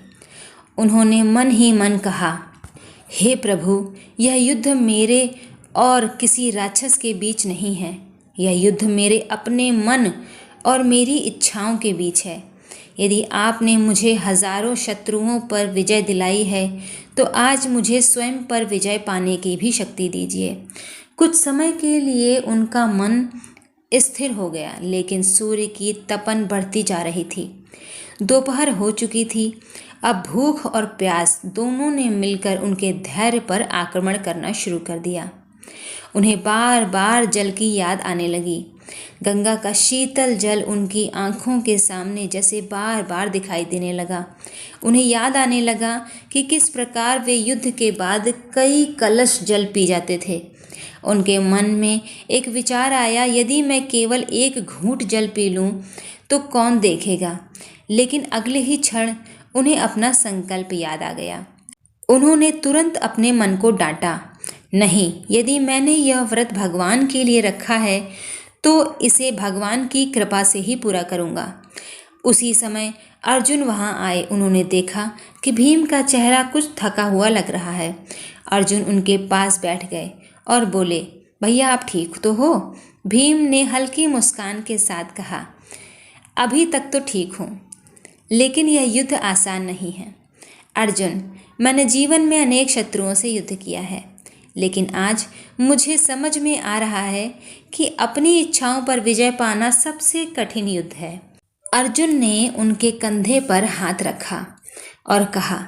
A: उन्होंने मन ही मन कहा, हे प्रभु, यह युद्ध मेरे और किसी राक्षस के बीच नहीं है। यह युद्ध मेरे अपने मन और मेरी इच्छाओं के बीच है। यदि आपने मुझे हजारों शत्रुओं पर विजय दिलाई है, तो आज मुझे स्वयं पर विजय पाने की भी शक्ति दीजिए। कुछ समय के लिए उनका मन स्थिर हो गया, लेकिन सूर्य की तपन बढ़ती जा रही थी। दोपहर हो चुकी थी। अब भूख और प्यास दोनों ने मिलकर उनके धैर्य पर आक्रमण करना शुरू कर दिया। उन्हें बार बार जल की याद आने लगी। गंगा का शीतल जल उनकी आंखों के सामने जैसे बार बार दिखाई देने लगा। उन्हें याद आने लगा कि किस प्रकार वे युद्ध के बाद कई कलश जल पी जाते थे। उनके मन में एक विचार आया, यदि मैं केवल एक घूंट जल पी लूं तो कौन देखेगा। लेकिन अगले ही क्षण उन्हें अपना संकल्प याद आ गया। उन्होंने तुरंत अपने मन को डांटा, नहीं, यदि मैंने यह व्रत भगवान के लिए रखा है तो इसे भगवान की कृपा से ही पूरा करूँगा। उसी समय अर्जुन वहाँ आए। उन्होंने देखा कि भीम का चेहरा कुछ थका हुआ लग रहा है। अर्जुन उनके पास बैठ गए और बोले, भैया आप ठीक तो हो? भीम ने हल्की मुस्कान के साथ कहा, अभी तक तो ठीक हूँ, लेकिन यह युद्ध आसान नहीं है। अर्जुन, मैंने जीवन में अनेक शत्रुओं से युद्ध किया है, लेकिन आज मुझे समझ में आ रहा है कि अपनी इच्छाओं पर विजय पाना सबसे कठिन युद्ध है। अर्जुन ने उनके कंधे पर हाथ रखा और कहा,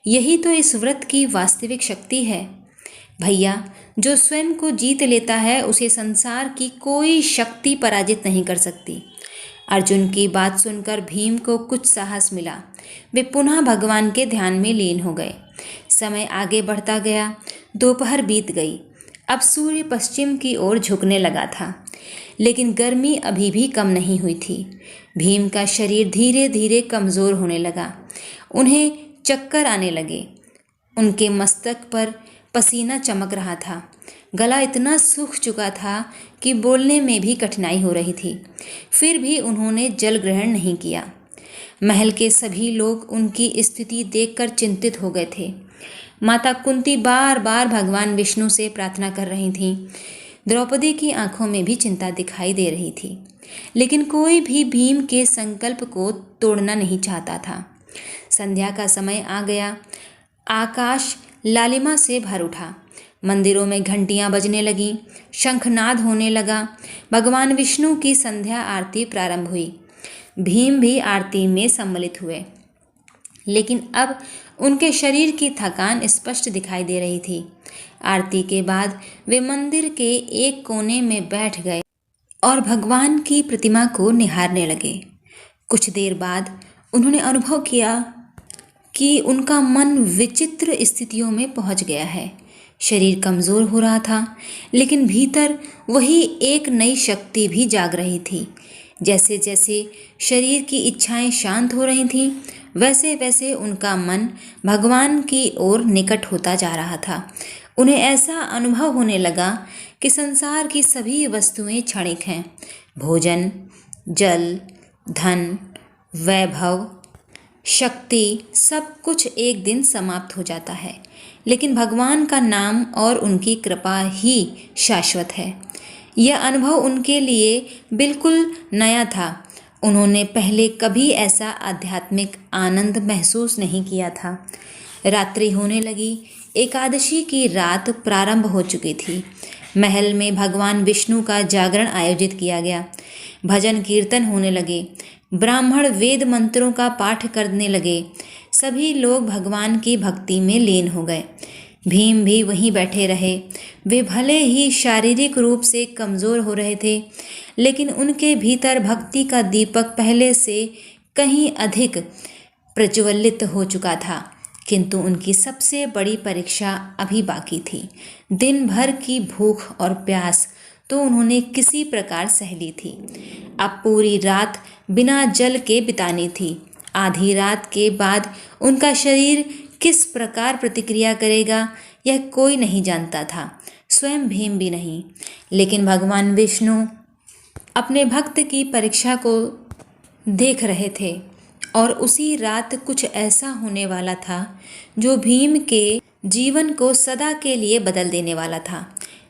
A: यही तो इस व्रत की वास्तविक शक्ति है। भैया, जो स्वयं को जीत लेता है उसे संसार की कोई शक्ति पराजित नहीं कर सकती। अर्जुन की बात सुनकर भीम को कुछ साहस मिला। वे पुनः भगवान के ध्यान में लीन हो गए। समय आगे बढ़ता गया। दोपहर बीत गई। अब सूर्य पश्चिम की ओर झुकने लगा था, लेकिन गर्मी अभी भी कम नहीं हुई थी। भीम का शरीर धीरे धीरे कमज़ोर होने लगा। उन्हें चक्कर आने लगे। उनके मस्तक पर पसीना चमक रहा था। गला इतना सूख चुका था कि बोलने में भी कठिनाई हो रही थी। फिर भी उन्होंने जल ग्रहण नहीं किया। महल के सभी लोग उनकी स्थिति देखकर चिंतित हो गए थे। माता कुंती बार बार भगवान विष्णु से प्रार्थना कर रही थीं। द्रौपदी की आंखों में भी चिंता दिखाई दे रही थी, लेकिन कोई भी भीम के संकल्प को तोड़ना नहीं चाहता था। संध्या का समय आ गया। आकाश लालिमा से भर उठा। मंदिरों में घंटियां बजने लगीं, शंखनाद होने लगा। भगवान विष्णु की संध्या आरती प्रारंभ हुई। भीम भी आरती में सम्मिलित हुए, लेकिन अब उनके शरीर की थकान स्पष्ट दिखाई दे रही थी। आरती के बाद वे मंदिर के एक कोने में बैठ गए और भगवान की प्रतिमा को निहारने लगे। कुछ देर बाद उन्होंने अनुभव किया कि उनका मन विचित्र स्थितियों में पहुंच गया है। शरीर कमज़ोर हो रहा था, लेकिन भीतर वही एक नई शक्ति भी जाग रही थी। जैसे जैसे शरीर की इच्छाएं शांत हो रही थीं, वैसे वैसे उनका मन भगवान की ओर निकट होता जा रहा था। उन्हें ऐसा अनुभव होने लगा कि संसार की सभी वस्तुएं क्षणिक हैं। भोजन, जल, धन, वैभव, शक्ति, सब कुछ एक दिन समाप्त हो जाता है, लेकिन भगवान का नाम और उनकी कृपा ही शाश्वत है। यह अनुभव उनके लिए बिल्कुल नया था। उन्होंने पहले कभी ऐसा आध्यात्मिक आनंद महसूस नहीं किया था। रात्रि होने लगी। एकादशी की रात प्रारंभ हो चुकी थी। महल में भगवान विष्णु का जागरण आयोजित किया गया। भजन कीर्तन होने लगे। ब्राह्मण वेद मंत्रों का पाठ करने लगे। सभी लोग भगवान की भक्ति में लीन हो गए। भीम भी वहीं बैठे रहे। वे भले ही शारीरिक रूप से कमज़ोर हो रहे थे, लेकिन उनके भीतर भक्ति का दीपक पहले से कहीं अधिक प्रज्वलित हो चुका था। किंतु उनकी सबसे बड़ी परीक्षा अभी बाकी थी। दिन भर की भूख और प्यास तो उन्होंने किसी प्रकार सह ली थी। अब पूरी रात बिना जल के बितानी थी। आधी रात के बाद उनका शरीर किस प्रकार प्रतिक्रिया करेगा, यह कोई नहीं जानता था, स्वयं भीम भी नहीं। लेकिन भगवान विष्णु अपने भक्त की परीक्षा को देख रहे थे और उसी रात कुछ ऐसा होने वाला था जो भीम के जीवन को सदा के लिए बदल देने वाला था।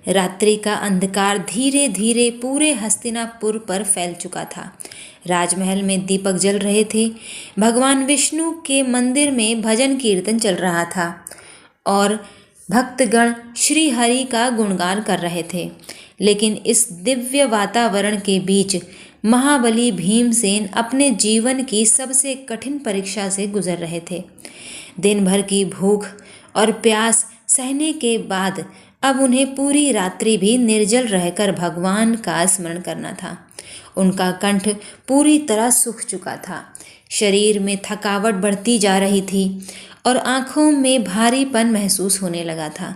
A: रात्रि का अंधकार धीरे धीरे पूरे हस्तिनापुर पर फैल चुका था। राजमहल में दीपक जल रहे थे। भगवान विष्णु के मंदिर में भजन कीर्तन चल रहा था और भक्तगण श्री हरि का गुणगान कर रहे थे। लेकिन इस दिव्य वातावरण के बीच महाबली भीमसेन अपने जीवन की सबसे कठिन परीक्षा से गुजर रहे थे। दिन भर की भूख और प्यास सहने के बाद अब उन्हें पूरी रात्रि भी निर्जल रहकर भगवान का स्मरण करना था। उनका कंठ पूरी तरह सूख चुका था। शरीर में थकावट बढ़ती जा रही थी और आंखों में भारीपन महसूस होने लगा था।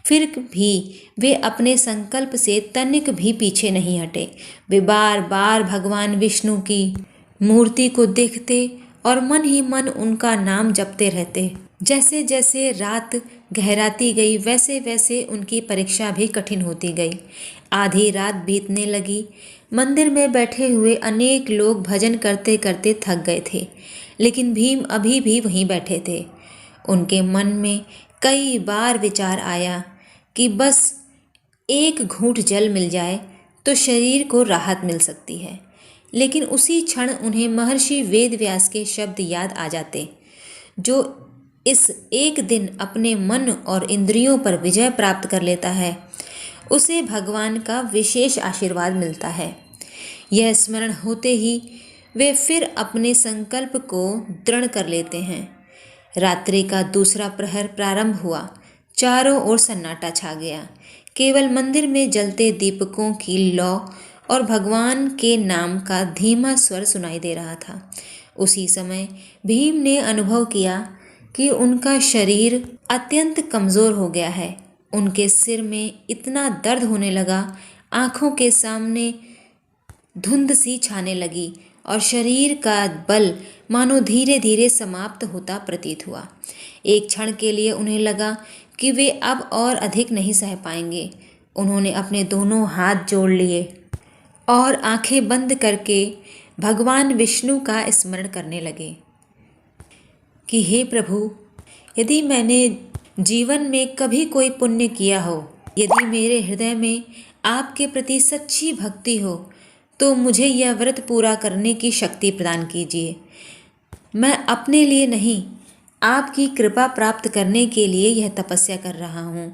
A: फिर भी वे अपने संकल्प से तनिक भी पीछे नहीं हटे। वे बार बार भगवान विष्णु की मूर्ति को देखते और मन ही मन उनका नाम जपते रहते। जैसे जैसे रात गहराती गई, वैसे वैसे उनकी परीक्षा भी कठिन होती गई। आधी रात बीतने लगी। मंदिर में बैठे हुए अनेक लोग भजन करते करते थक गए थे, लेकिन भीम अभी भी वहीं बैठे थे। उनके मन में कई बार विचार आया कि बस एक घूंट जल मिल जाए तो शरीर को राहत मिल सकती है। लेकिन उसी क्षण उन्हें महर्षि वेदव्यास के शब्द याद आ जाते, जो इस एक दिन अपने मन और इंद्रियों पर विजय प्राप्त कर लेता है, उसे भगवान का विशेष आशीर्वाद मिलता है। यह स्मरण होते ही वे फिर अपने संकल्प को दृढ़ कर लेते हैं। रात्रि का दूसरा प्रहर प्रारंभ हुआ। चारों ओर सन्नाटा छा गया। केवल मंदिर में जलते दीपकों की लौ और भगवान के नाम का धीमा स्वर सुनाई दे रहा था। उसी समय भीम ने अनुभव किया कि उनका शरीर अत्यंत कमज़ोर हो गया है। उनके सिर में इतना दर्द होने लगा, आँखों के सामने धुंध सी छाने लगी और शरीर का बल मानो धीरे धीरे समाप्त होता प्रतीत हुआ। एक क्षण के लिए उन्हें लगा कि वे अब और अधिक नहीं सह पाएंगे। उन्होंने अपने दोनों हाथ जोड़ लिए और आंखें बंद करके भगवान विष्णु का स्मरण करने लगे कि हे प्रभु, यदि मैंने जीवन में कभी कोई पुण्य किया हो, यदि मेरे हृदय में आपके प्रति सच्ची भक्ति हो, तो मुझे यह व्रत पूरा करने की शक्ति प्रदान कीजिए। मैं अपने लिए नहीं, आपकी कृपा प्राप्त करने के लिए यह तपस्या कर रहा हूँ।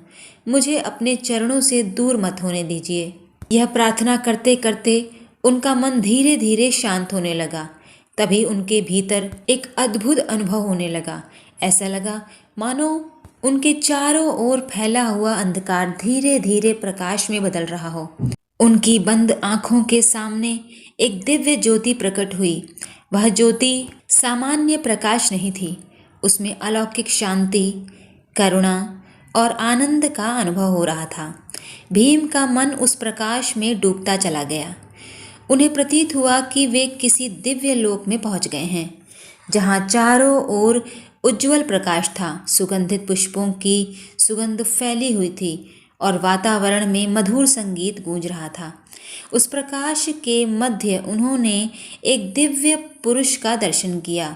A: मुझे अपने चरणों से दूर मत होने दीजिए। यह प्रार्थना करते करते उनका मन धीरे धीरे शांत होने लगा। तभी उनके भीतर एक अद्भुत अनुभव होने लगा। ऐसा लगा मानो उनके चारों ओर फैला हुआ अंधकार धीरे धीरे प्रकाश में बदल रहा हो। उनकी बंद आँखों के सामने एक दिव्य ज्योति प्रकट हुई। वह ज्योति सामान्य प्रकाश नहीं थी, उसमें अलौकिक शांति, करुणा और आनंद का अनुभव हो रहा था। भीम का मन उस प्रकाश में डूबता चला गया। उन्हें प्रतीत हुआ कि वे किसी दिव्य लोक में पहुंच गए हैं, जहां चारों ओर उज्जवल प्रकाश था। सुगंधित पुष्पों की सुगंध फैली हुई थी और वातावरण में मधुर संगीत गूंज रहा था। उस प्रकाश के मध्य उन्होंने एक दिव्य पुरुष का दर्शन किया।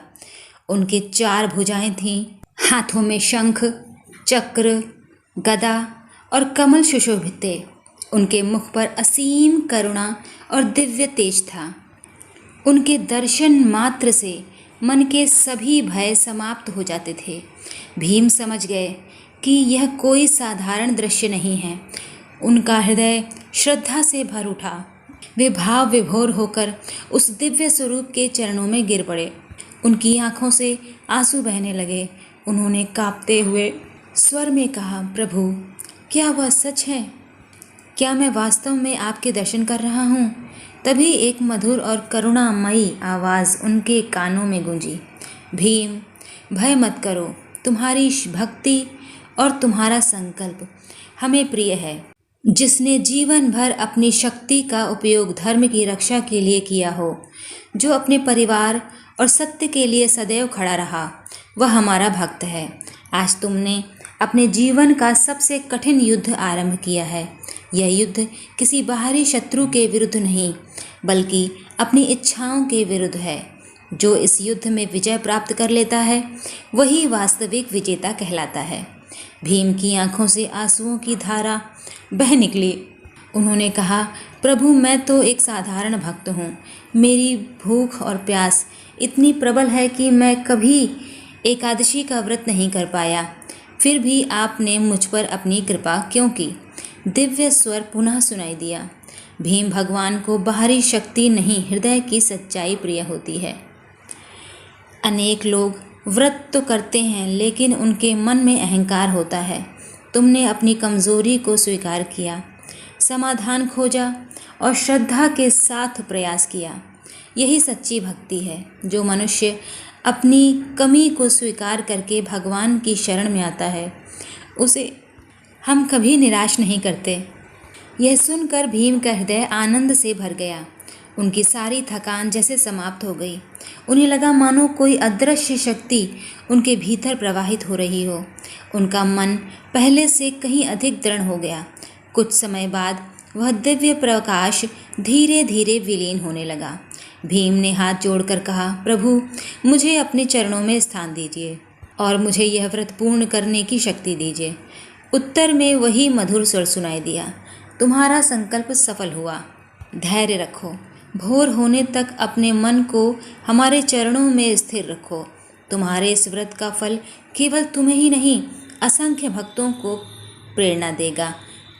A: उनके 4 भुजाएं थीं, हाथों में शंख, चक्र, गदा और कमल सुशोभित थे। उनके मुख पर असीम करुणा और दिव्य तेज था। उनके दर्शन मात्र से मन के सभी भय समाप्त हो जाते थे। भीम समझ गए कि यह कोई साधारण दृश्य नहीं है। उनका हृदय श्रद्धा से भर उठा। वे भाव विभोर होकर उस दिव्य स्वरूप के चरणों में गिर पड़े। उनकी आंखों से आंसू बहने लगे। उन्होंने कांपते हुए स्वर में कहा, प्रभु, क्या वह सच है? क्या मैं वास्तव में आपके दर्शन कर रहा हूँ? तभी एक मधुर और करुणामयी आवाज़ उनके कानों में गूंजी, भीम, भय मत करो। तुम्हारी भक्ति और तुम्हारा संकल्प हमें प्रिय है। जिसने जीवन भर अपनी शक्ति का उपयोग धर्म की रक्षा के लिए किया हो, जो अपने परिवार और सत्य के लिए सदैव खड़ा रहा, वह हमारा भक्त है। आज तुमने अपने जीवन का सबसे कठिन युद्ध आरंभ किया है। यह युद्ध किसी बाहरी शत्रु के विरुद्ध नहीं, बल्कि अपनी इच्छाओं के विरुद्ध है। जो इस युद्ध में विजय प्राप्त कर लेता है, वही वास्तविक विजेता कहलाता है। भीम की आंखों से आंसुओं की धारा बह निकली। उन्होंने कहा, प्रभु, मैं तो एक साधारण भक्त हूँ। मेरी भूख और प्यास इतनी प्रबल है कि मैं कभी एकादशी का व्रत नहीं कर पाया। फिर भी आपने मुझ पर अपनी कृपा क्यों की? दिव्य स्वर पुनः सुनाई दिया। भीम भगवान को बाहरी शक्ति नहीं, हृदय की सच्चाई प्रिय होती है। अनेक लोग व्रत तो करते हैं, लेकिन उनके मन में अहंकार होता है। तुमने अपनी कमजोरी को स्वीकार किया, समाधान खोजा और श्रद्धा के साथ प्रयास किया। यही सच्ची भक्ति है। जो मनुष्य अपनी कमी को स्वीकार करके भगवान की शरण में आता है, उसे हम कभी निराश नहीं करते। यह सुनकर भीम का हृदय आनंद से भर गया। उनकी सारी थकान जैसे समाप्त हो गई। उन्हें लगा मानो कोई अदृश्य शक्ति उनके भीतर प्रवाहित हो रही हो। उनका मन पहले से कहीं अधिक दृढ़ हो गया। कुछ समय बाद वह दिव्य प्रकाश धीरे धीरे विलीन होने लगा। भीम ने हाथ जोड़कर कहा, प्रभु, मुझे अपने चरणों में स्थान दीजिए और मुझे यह व्रत पूर्ण करने की शक्ति दीजिए। उत्तर में वही मधुर स्वर सुनाई दिया, तुम्हारा संकल्प सफल हुआ। धैर्य रखो। भोर होने तक अपने मन को हमारे चरणों में स्थिर रखो। तुम्हारे इस व्रत का फल केवल तुम्हें ही नहीं, असंख्य भक्तों को प्रेरणा देगा।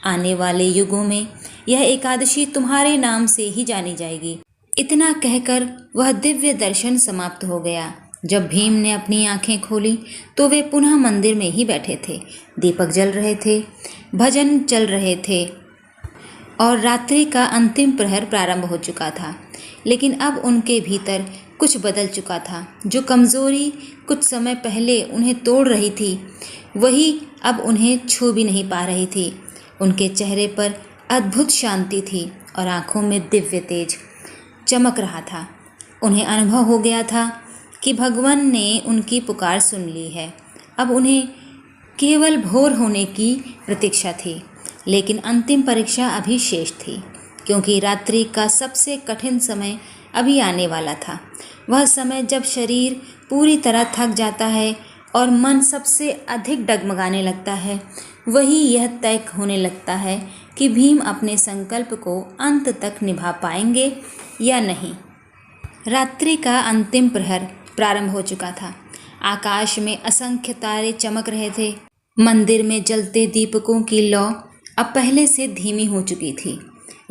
A: आने वाले युगों में यह एकादशी तुम्हारे नाम से ही जानी जाएगी। इतना कहकर वह दिव्य दर्शन समाप्त हो गया। जब भीम ने अपनी आंखें खोली तो वे पुनः मंदिर में ही बैठे थे। दीपक जल रहे थे, भजन चल रहे थे और रात्रि का अंतिम प्रहर प्रारंभ हो चुका था। लेकिन अब उनके भीतर कुछ बदल चुका था। जो कमजोरी कुछ समय पहले उन्हें तोड़ रही थी, वही अब उन्हें छू भी नहीं पा रही थी। उनके चेहरे पर अद्भुत शांति थी और आंखों में दिव्य तेज चमक रहा था। उन्हें अनुभव हो गया था कि भगवान ने उनकी पुकार सुन ली है। अब उन्हें केवल भोर होने की प्रतीक्षा थी, लेकिन अंतिम परीक्षा अभी शेष थी, क्योंकि रात्रि का सबसे कठिन समय अभी आने वाला था। वह समय जब शरीर पूरी तरह थक जाता है और मन सबसे अधिक डगमगाने लगता है। वही यह तय होने लगता है कि भीम अपने संकल्प को अंत तक निभा पाएंगे या नहीं। रात्रि का अंतिम प्रहर प्रारंभ हो चुका था। आकाश में असंख्य तारे चमक रहे थे। मंदिर में जलते दीपकों की लौ अब पहले से धीमी हो चुकी थी,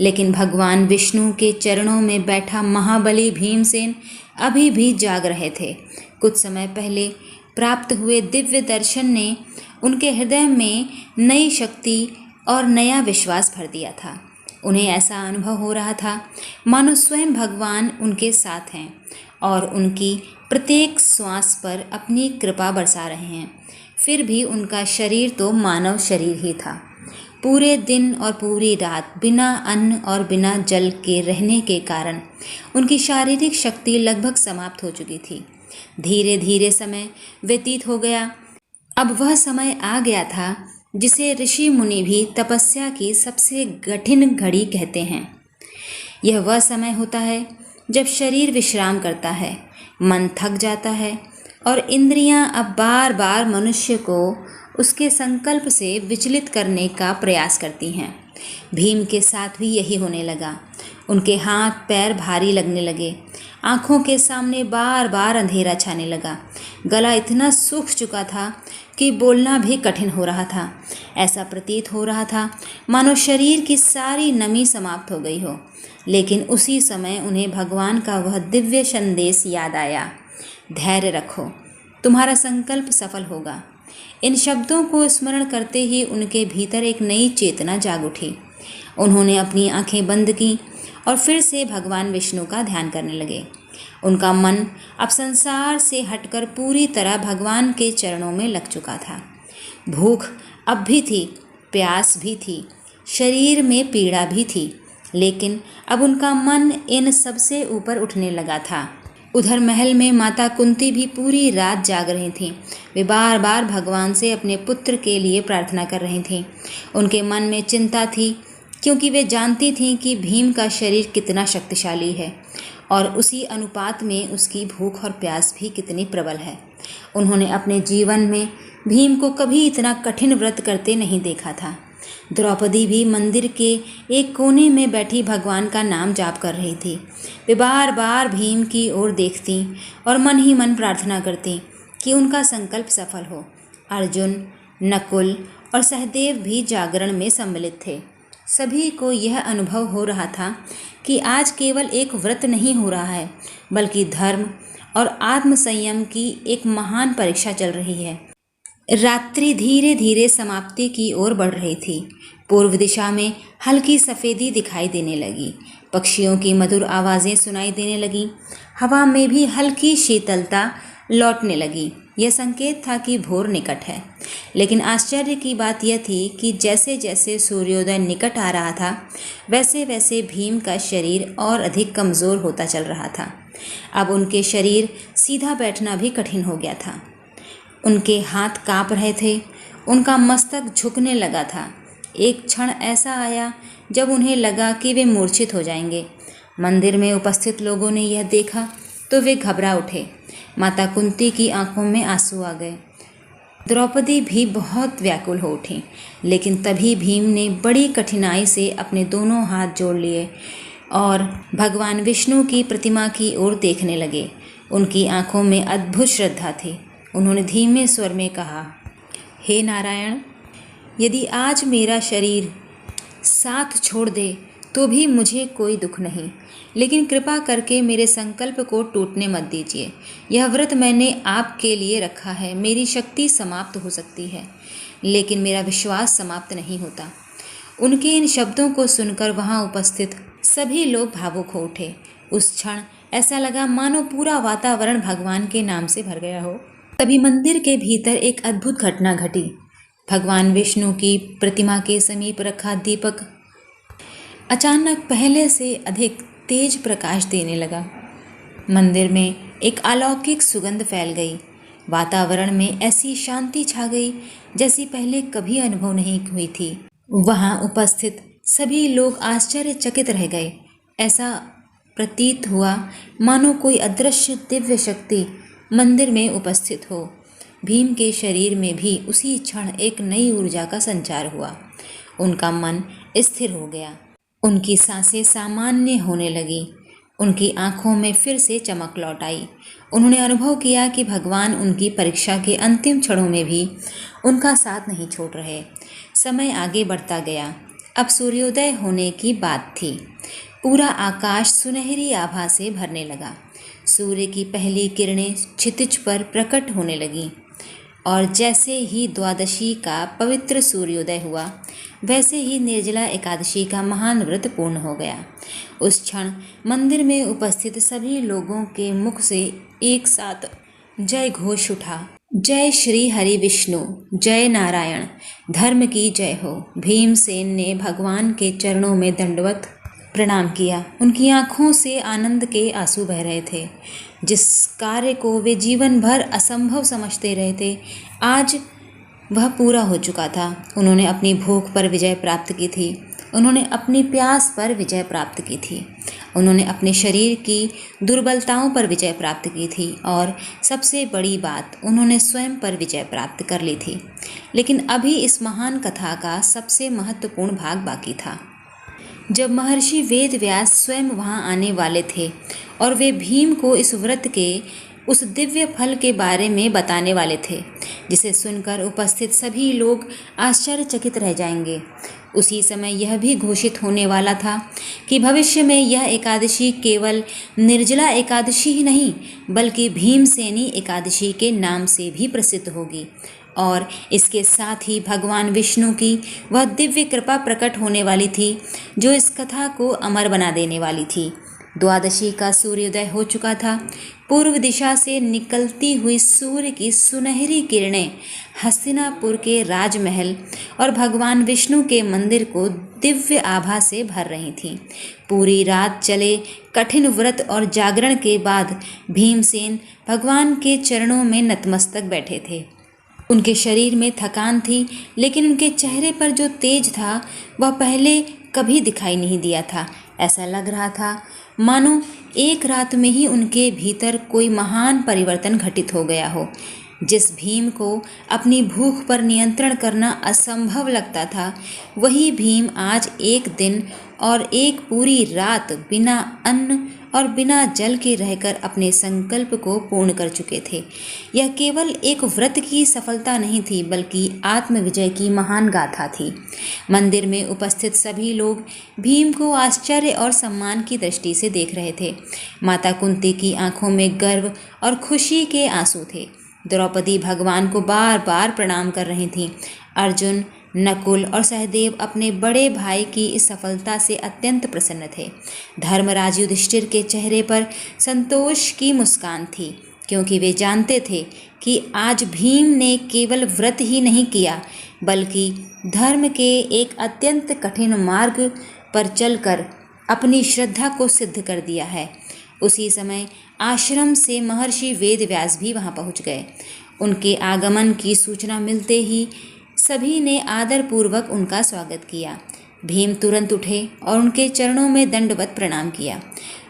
A: लेकिन भगवान विष्णु के चरणों में बैठा महाबली भीमसेन अभी भी जाग रहे थे। कुछ समय पहले प्राप्त हुए दिव्य दर्शन ने उनके हृदय में नई शक्ति और नया विश्वास भर दिया था। उन्हें ऐसा अनुभव हो रहा था मानो स्वयं भगवान उनके साथ हैं और उनकी प्रत्येक श्वास पर अपनी कृपा बरसा रहे हैं। फिर भी उनका शरीर तो मानव शरीर ही था। पूरे दिन और पूरी रात बिना अन्न और बिना जल के रहने के कारण उनकी शारीरिक शक्ति लगभग समाप्त हो चुकी थी। धीरे धीरे समय व्यतीत हो गया। अब वह समय आ गया था जिसे ऋषि मुनि भी तपस्या की सबसे कठिन घड़ी कहते हैं। यह वह समय होता है जब शरीर विश्राम करता है, मन थक जाता है और इंद्रियां अब बार बार मनुष्य को उसके संकल्प से विचलित करने का प्रयास करती हैं। भीम के साथ भी यही होने लगा। उनके हाथ पैर भारी लगने लगे, आंखों के सामने बार बार अंधेरा छाने लगा, गला इतना सूख चुका था कि बोलना भी कठिन हो रहा था। ऐसा प्रतीत हो रहा था मानो शरीर की सारी नमी समाप्त हो गई हो। लेकिन उसी समय उन्हें भगवान का वह दिव्य संदेश याद आया, धैर्य रखो, तुम्हारा संकल्प सफल होगा। इन शब्दों को स्मरण करते ही उनके भीतर एक नई चेतना जाग उठी। उन्होंने अपनी आंखें बंद की और फिर से भगवान विष्णु का ध्यान करने लगे। उनका मन अब संसार से हटकर पूरी तरह भगवान के चरणों में लग चुका था। भूख अब भी थी, प्यास भी थी, शरीर में पीड़ा भी थी, लेकिन अब उनका मन इन सब से ऊपर उठने लगा था। उधर महल में माता कुंती भी पूरी रात जाग रही थीं। वे बार बार भगवान से अपने पुत्र के लिए प्रार्थना कर रही थीं। उनके मन में चिंता थी, क्योंकि वे जानती थीं कि भीम का शरीर कितना शक्तिशाली है और उसी अनुपात में उसकी भूख और प्यास भी कितनी प्रबल है। उन्होंने अपने जीवन में भीम को कभी इतना कठिन व्रत करते नहीं देखा था। द्रौपदी भी मंदिर के एक कोने में बैठी भगवान का नाम जाप कर रही थी। वे बार बार भीम की ओर देखती और मन ही मन प्रार्थना करती कि उनका संकल्प सफल हो। अर्जुन, नकुल और सहदेव भी जागरण में सम्मिलित थे। सभी को यह अनुभव हो रहा था कि आज केवल एक व्रत नहीं हो रहा है, बल्कि धर्म और आत्म संयम की एक महान परीक्षा चल रही है। रात्रि धीरे धीरे समाप्ति की ओर बढ़ रही थी। पूर्व दिशा में हल्की सफ़ेदी दिखाई देने लगी। पक्षियों की मधुर आवाज़ें सुनाई देने लगीं। हवा में भी हल्की शीतलता लौटने लगी। यह संकेत था कि भोर निकट है। लेकिन आश्चर्य की बात यह थी कि जैसे जैसे सूर्योदय निकट आ रहा था, वैसे वैसे भीम का शरीर और अधिक कमज़ोर होता चल रहा था। अब उनके शरीर सीधा बैठना भी कठिन हो गया था। उनके हाथ काँप रहे थे, उनका मस्तक झुकने लगा था। एक क्षण ऐसा आया जब उन्हें लगा कि वे मूर्छित हो जाएंगे। मंदिर में उपस्थित लोगों ने यह देखा तो वे घबरा उठे। माता कुंती की आंखों में आंसू आ गए। द्रौपदी भी बहुत व्याकुल हो उठी। लेकिन तभी भीम ने बड़ी कठिनाई से अपने दोनों हाथ जोड़ लिए और भगवान विष्णु की प्रतिमा की ओर देखने लगे। उनकी आंखों में अद्भुत श्रद्धा थी। उन्होंने धीमे स्वर में कहा, हे नारायण, यदि आज मेरा शरीर साथ छोड़ दे तो भी मुझे कोई दुख नहीं, लेकिन कृपा करके मेरे संकल्प को टूटने मत दीजिए। यह व्रत मैंने आपके लिए रखा है। मेरी शक्ति समाप्त हो सकती है, लेकिन मेरा विश्वास समाप्त नहीं होता। उनके इन शब्दों को सुनकर वहाँ उपस्थित सभी लोग भावुक हो उठे। उस क्षण ऐसा लगा मानो पूरा वातावरण भगवान के नाम से भर गया हो। तभी मंदिर के भीतर एक अद्भुत घटना घटी। भगवान विष्णु की प्रतिमा के समीप रखा दीपक अचानक पहले से अधिक तेज प्रकाश देने लगा। मंदिर में एक अलौकिक सुगंध फैल गई। वातावरण में ऐसी शांति छा गई जैसी पहले कभी अनुभव नहीं हुई थी। वहाँ उपस्थित सभी लोग आश्चर्यचकित रह गए। ऐसा प्रतीत हुआ मानो कोई अदृश्य दिव्य शक्ति मंदिर में उपस्थित हो। भीम के शरीर में भी उसी क्षण एक नई ऊर्जा का संचार हुआ। उनका मन स्थिर हो गया। उनकी सांसें सामान्य होने लगी। उनकी आंखों में फिर से चमक लौट आई। उन्होंने अनुभव किया कि भगवान उनकी परीक्षा के अंतिम क्षणों में भी उनका साथ नहीं छोड़ रहे। समय आगे बढ़ता गया। अब सूर्योदय होने की बात थी। पूरा आकाश सुनहरी आभा से भरने लगा। सूर्य की पहली किरणें क्षितिज पर प्रकट होने लगीं और जैसे ही द्वादशी का पवित्र सूर्योदय हुआ, वैसे ही निर्जला एकादशी का महान व्रत पूर्ण हो गया। उस क्षण मंदिर में उपस्थित सभी लोगों के मुख से एक साथ जय घोष उठा, जय श्री हरि विष्णु, जय नारायण, धर्म की जय हो। भीमसेन ने भगवान के चरणों में दंडवत प्रणाम किया। उनकी आंखों से आनंद के आंसू बह रहे थे। जिस कार्य को वे जीवन भर असंभव समझते रहे थे, आज वह पूरा हो चुका था। उन्होंने अपनी भूख पर विजय प्राप्त की थी उन्होंने अपनी प्यास पर विजय प्राप्त की थी। उन्होंने अपने शरीर की दुर्बलताओं पर विजय प्राप्त की थी और सबसे बड़ी बात, उन्होंने स्वयं पर विजय प्राप्त कर ली थी। लेकिन अभी इस महान कथा का सबसे महत्वपूर्ण भाग बाकी था। जब महर्षि वेद व्यास स्वयं वहां आने वाले थे और वे भीम को इस व्रत के उस दिव्य फल के बारे में बताने वाले थे, जिसे सुनकर उपस्थित सभी लोग आश्चर्यचकित रह जाएंगे। उसी समय यह भी घोषित होने वाला था कि भविष्य में यह एकादशी केवल निर्जला एकादशी ही नहीं, बल्कि भीमसेनी एकादशी के नाम से भी प्रसिद्ध होगी। और इसके साथ ही भगवान विष्णु की वह दिव्य कृपा प्रकट होने वाली थी, जो इस कथा को अमर बना देने वाली थी। द्वादशी का सूर्योदय हो चुका था। पूर्व दिशा से निकलती हुई सूर्य की सुनहरी किरणें हस्तिनापुर के राजमहल और भगवान विष्णु के मंदिर को दिव्य आभा से भर रही थीं। पूरी रात चले कठिन व्रत और जागरण के बाद भीमसेन भगवान के चरणों में नतमस्तक बैठे थे। उनके शरीर में थकान थी, लेकिन उनके चेहरे पर जो तेज था वह पहले कभी दिखाई नहीं दिया था। ऐसा लग रहा था मानो एक रात में ही उनके भीतर कोई महान परिवर्तन घटित हो गया हो। जिस भीम को अपनी भूख पर नियंत्रण करना असंभव लगता था, वही भीम आज एक दिन और एक पूरी रात बिना अन्न और बिना जल के रहकर अपने संकल्प को पूर्ण कर चुके थे। यह केवल एक व्रत की सफलता नहीं थी, बल्कि आत्मविजय की महान गाथा थी। मंदिर में उपस्थित सभी लोग भीम को आश्चर्य और सम्मान की दृष्टि से देख रहे थे। माता कुंती की आंखों में गर्व और खुशी के आंसू थे। द्रौपदी भगवान को बार बार प्रणाम कर रही थीं। अर्जुन, नकुल और सहदेव अपने बड़े भाई की इस सफलता से अत्यंत प्रसन्न थे। धर्मराज युधिष्ठिर के चेहरे पर संतोष की मुस्कान थी, क्योंकि वे जानते थे कि आज भीम ने केवल व्रत ही नहीं किया, बल्कि धर्म के एक अत्यंत कठिन मार्ग पर चलकर अपनी श्रद्धा को सिद्ध कर दिया है। उसी समय आश्रम से महर्षि वेद व्यास भी वहां पहुंच गए। उनके आगमन की सूचना मिलते ही सभी ने आदरपूर्वक उनका स्वागत किया। भीम तुरंत उठे और उनके चरणों में दंडवत प्रणाम किया।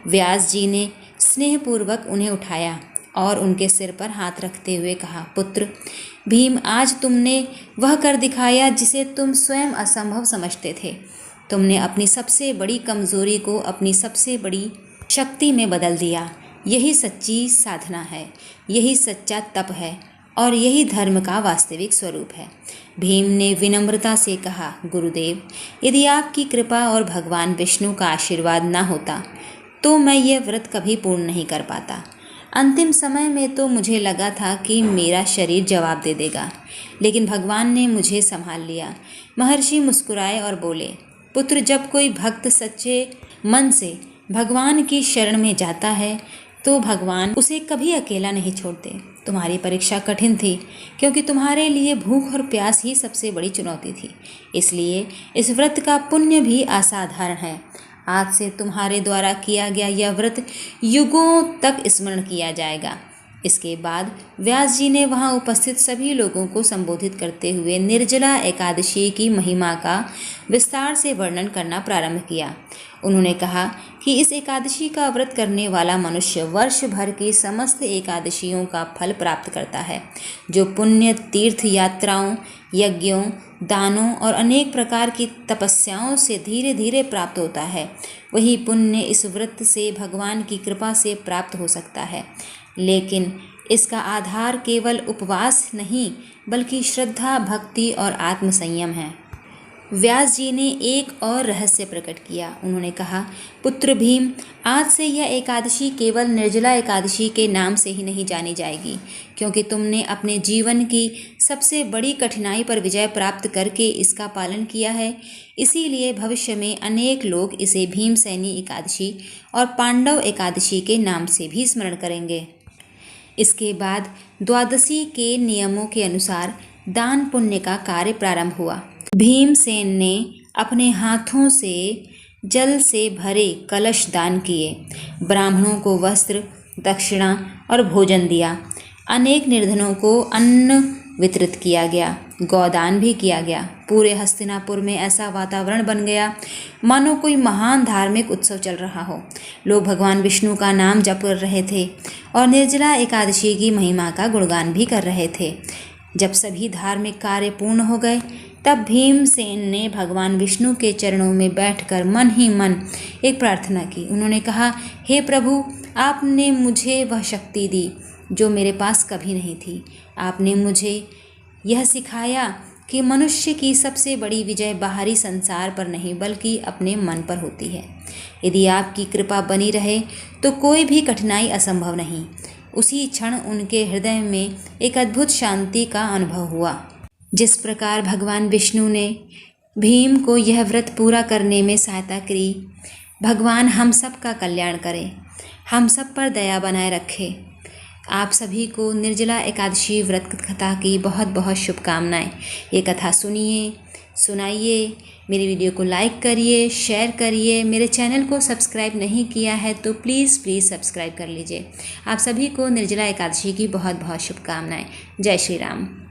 A: व्यास जी ने स्नेहपूर्वक उन्हें उठाया और उनके सिर पर हाथ रखते हुए कहा, पुत्र भीम, आज तुमने वह कर दिखाया जिसे तुम स्वयं असंभव समझते थे। तुमने अपनी सबसे बड़ी कमजोरी को अपनी सबसे बड़ी शक्ति में बदल दिया। यही सच्ची साधना है, यही सच्चा तप है और यही धर्म का वास्तविक स्वरूप है। भीम ने विनम्रता से कहा, गुरुदेव, यदि आपकी कृपा और भगवान विष्णु का आशीर्वाद न होता तो मैं यह व्रत कभी पूर्ण नहीं कर पाता। अंतिम समय में तो मुझे लगा था कि मेरा शरीर जवाब दे देगा, लेकिन भगवान ने मुझे संभाल लिया। महर्षि मुस्कुराए और बोले, पुत्र, जब कोई भक्त सच्चे मन से भगवान की शरण में जाता है तो भगवान उसे कभी अकेला नहीं छोड़ते। तुम्हारी परीक्षा कठिन थी, क्योंकि तुम्हारे लिए भूख और प्यास ही सबसे बड़ी चुनौती थी। इसलिए इस व्रत का पुण्य भी असाधारण है। आज से तुम्हारे द्वारा किया गया यह व्रत युगों तक स्मरण किया जाएगा। इसके बाद व्यास जी ने वहां उपस्थित सभी लोगों को संबोधित करते हुए निर्जला एकादशी की महिमा का विस्तार से वर्णन करना प्रारंभ किया। उन्होंने कहा कि इस एकादशी का व्रत करने वाला मनुष्य वर्ष भर की समस्त एकादशियों का फल प्राप्त करता है। जो पुण्य तीर्थ यात्राओं, यज्ञों, दानों और अनेक प्रकार की तपस्याओं से धीरे धीरे प्राप्त होता है, वही पुण्य इस व्रत से भगवान की कृपा से प्राप्त हो सकता है। लेकिन इसका आधार केवल उपवास नहीं, बल्कि श्रद्धा, भक्ति और आत्मसंयम है। व्यास जी ने एक और रहस्य प्रकट किया। उन्होंने कहा, पुत्र भीम, आज से यह एकादशी केवल निर्जला एकादशी के नाम से ही नहीं जानी जाएगी, क्योंकि तुमने अपने जीवन की सबसे बड़ी कठिनाई पर विजय प्राप्त करके इसका पालन किया है। इसीलिए भविष्य में अनेक लोग इसे भीमसेनी एकादशी और पांडव एकादशी के नाम से भी स्मरण करेंगे। इसके बाद द्वादशी के नियमों के अनुसार दान पुण्य का कार्य प्रारंभ हुआ। भीमसेन ने अपने हाथों से जल से भरे कलश दान किए, ब्राह्मणों को वस्त्र, दक्षिणा और भोजन दिया, अनेक निर्धनों को अन्न वितरित किया गया, गौदान भी किया गया। पूरे हस्तिनापुर में ऐसा वातावरण बन गया मानो कोई महान धार्मिक उत्सव चल रहा हो। लोग भगवान विष्णु का नाम जप कर रहे थे और निर्जला एकादशी की महिमा का गुणगान भी कर रहे थे। जब सभी धार्मिक कार्य पूर्ण हो गए तब भीमसेन ने भगवान विष्णु के चरणों में बैठकर मन ही मन एक प्रार्थना की। उन्होंने कहा, हे प्रभु, आपने मुझे वह शक्ति दी जो मेरे पास कभी नहीं थी। आपने मुझे यह सिखाया कि मनुष्य की सबसे बड़ी विजय बाहरी संसार पर नहीं बल्कि अपने मन पर होती है। यदि आपकी कृपा बनी रहे तो कोई भी कठिनाई असंभव नहीं। उसी क्षण उनके हृदय में एक अद्भुत शांति का अनुभव हुआ। जिस प्रकार भगवान विष्णु ने भीम को यह व्रत पूरा करने में सहायता की, भगवान हम सब का कल्याण करे, हम सब पर दया बनाए रखे। आप सभी को निर्जला एकादशी व्रत कथा की बहुत बहुत शुभकामनाएं। ये कथा सुनिए, सुनाइए, मेरी वीडियो को लाइक करिए, शेयर करिए। मेरे चैनल को सब्सक्राइब नहीं किया है तो प्लीज़ सब्सक्राइब कर लीजिए। आप सभी को निर्जला एकादशी की बहुत बहुत शुभकामनाएं। जय श्री राम।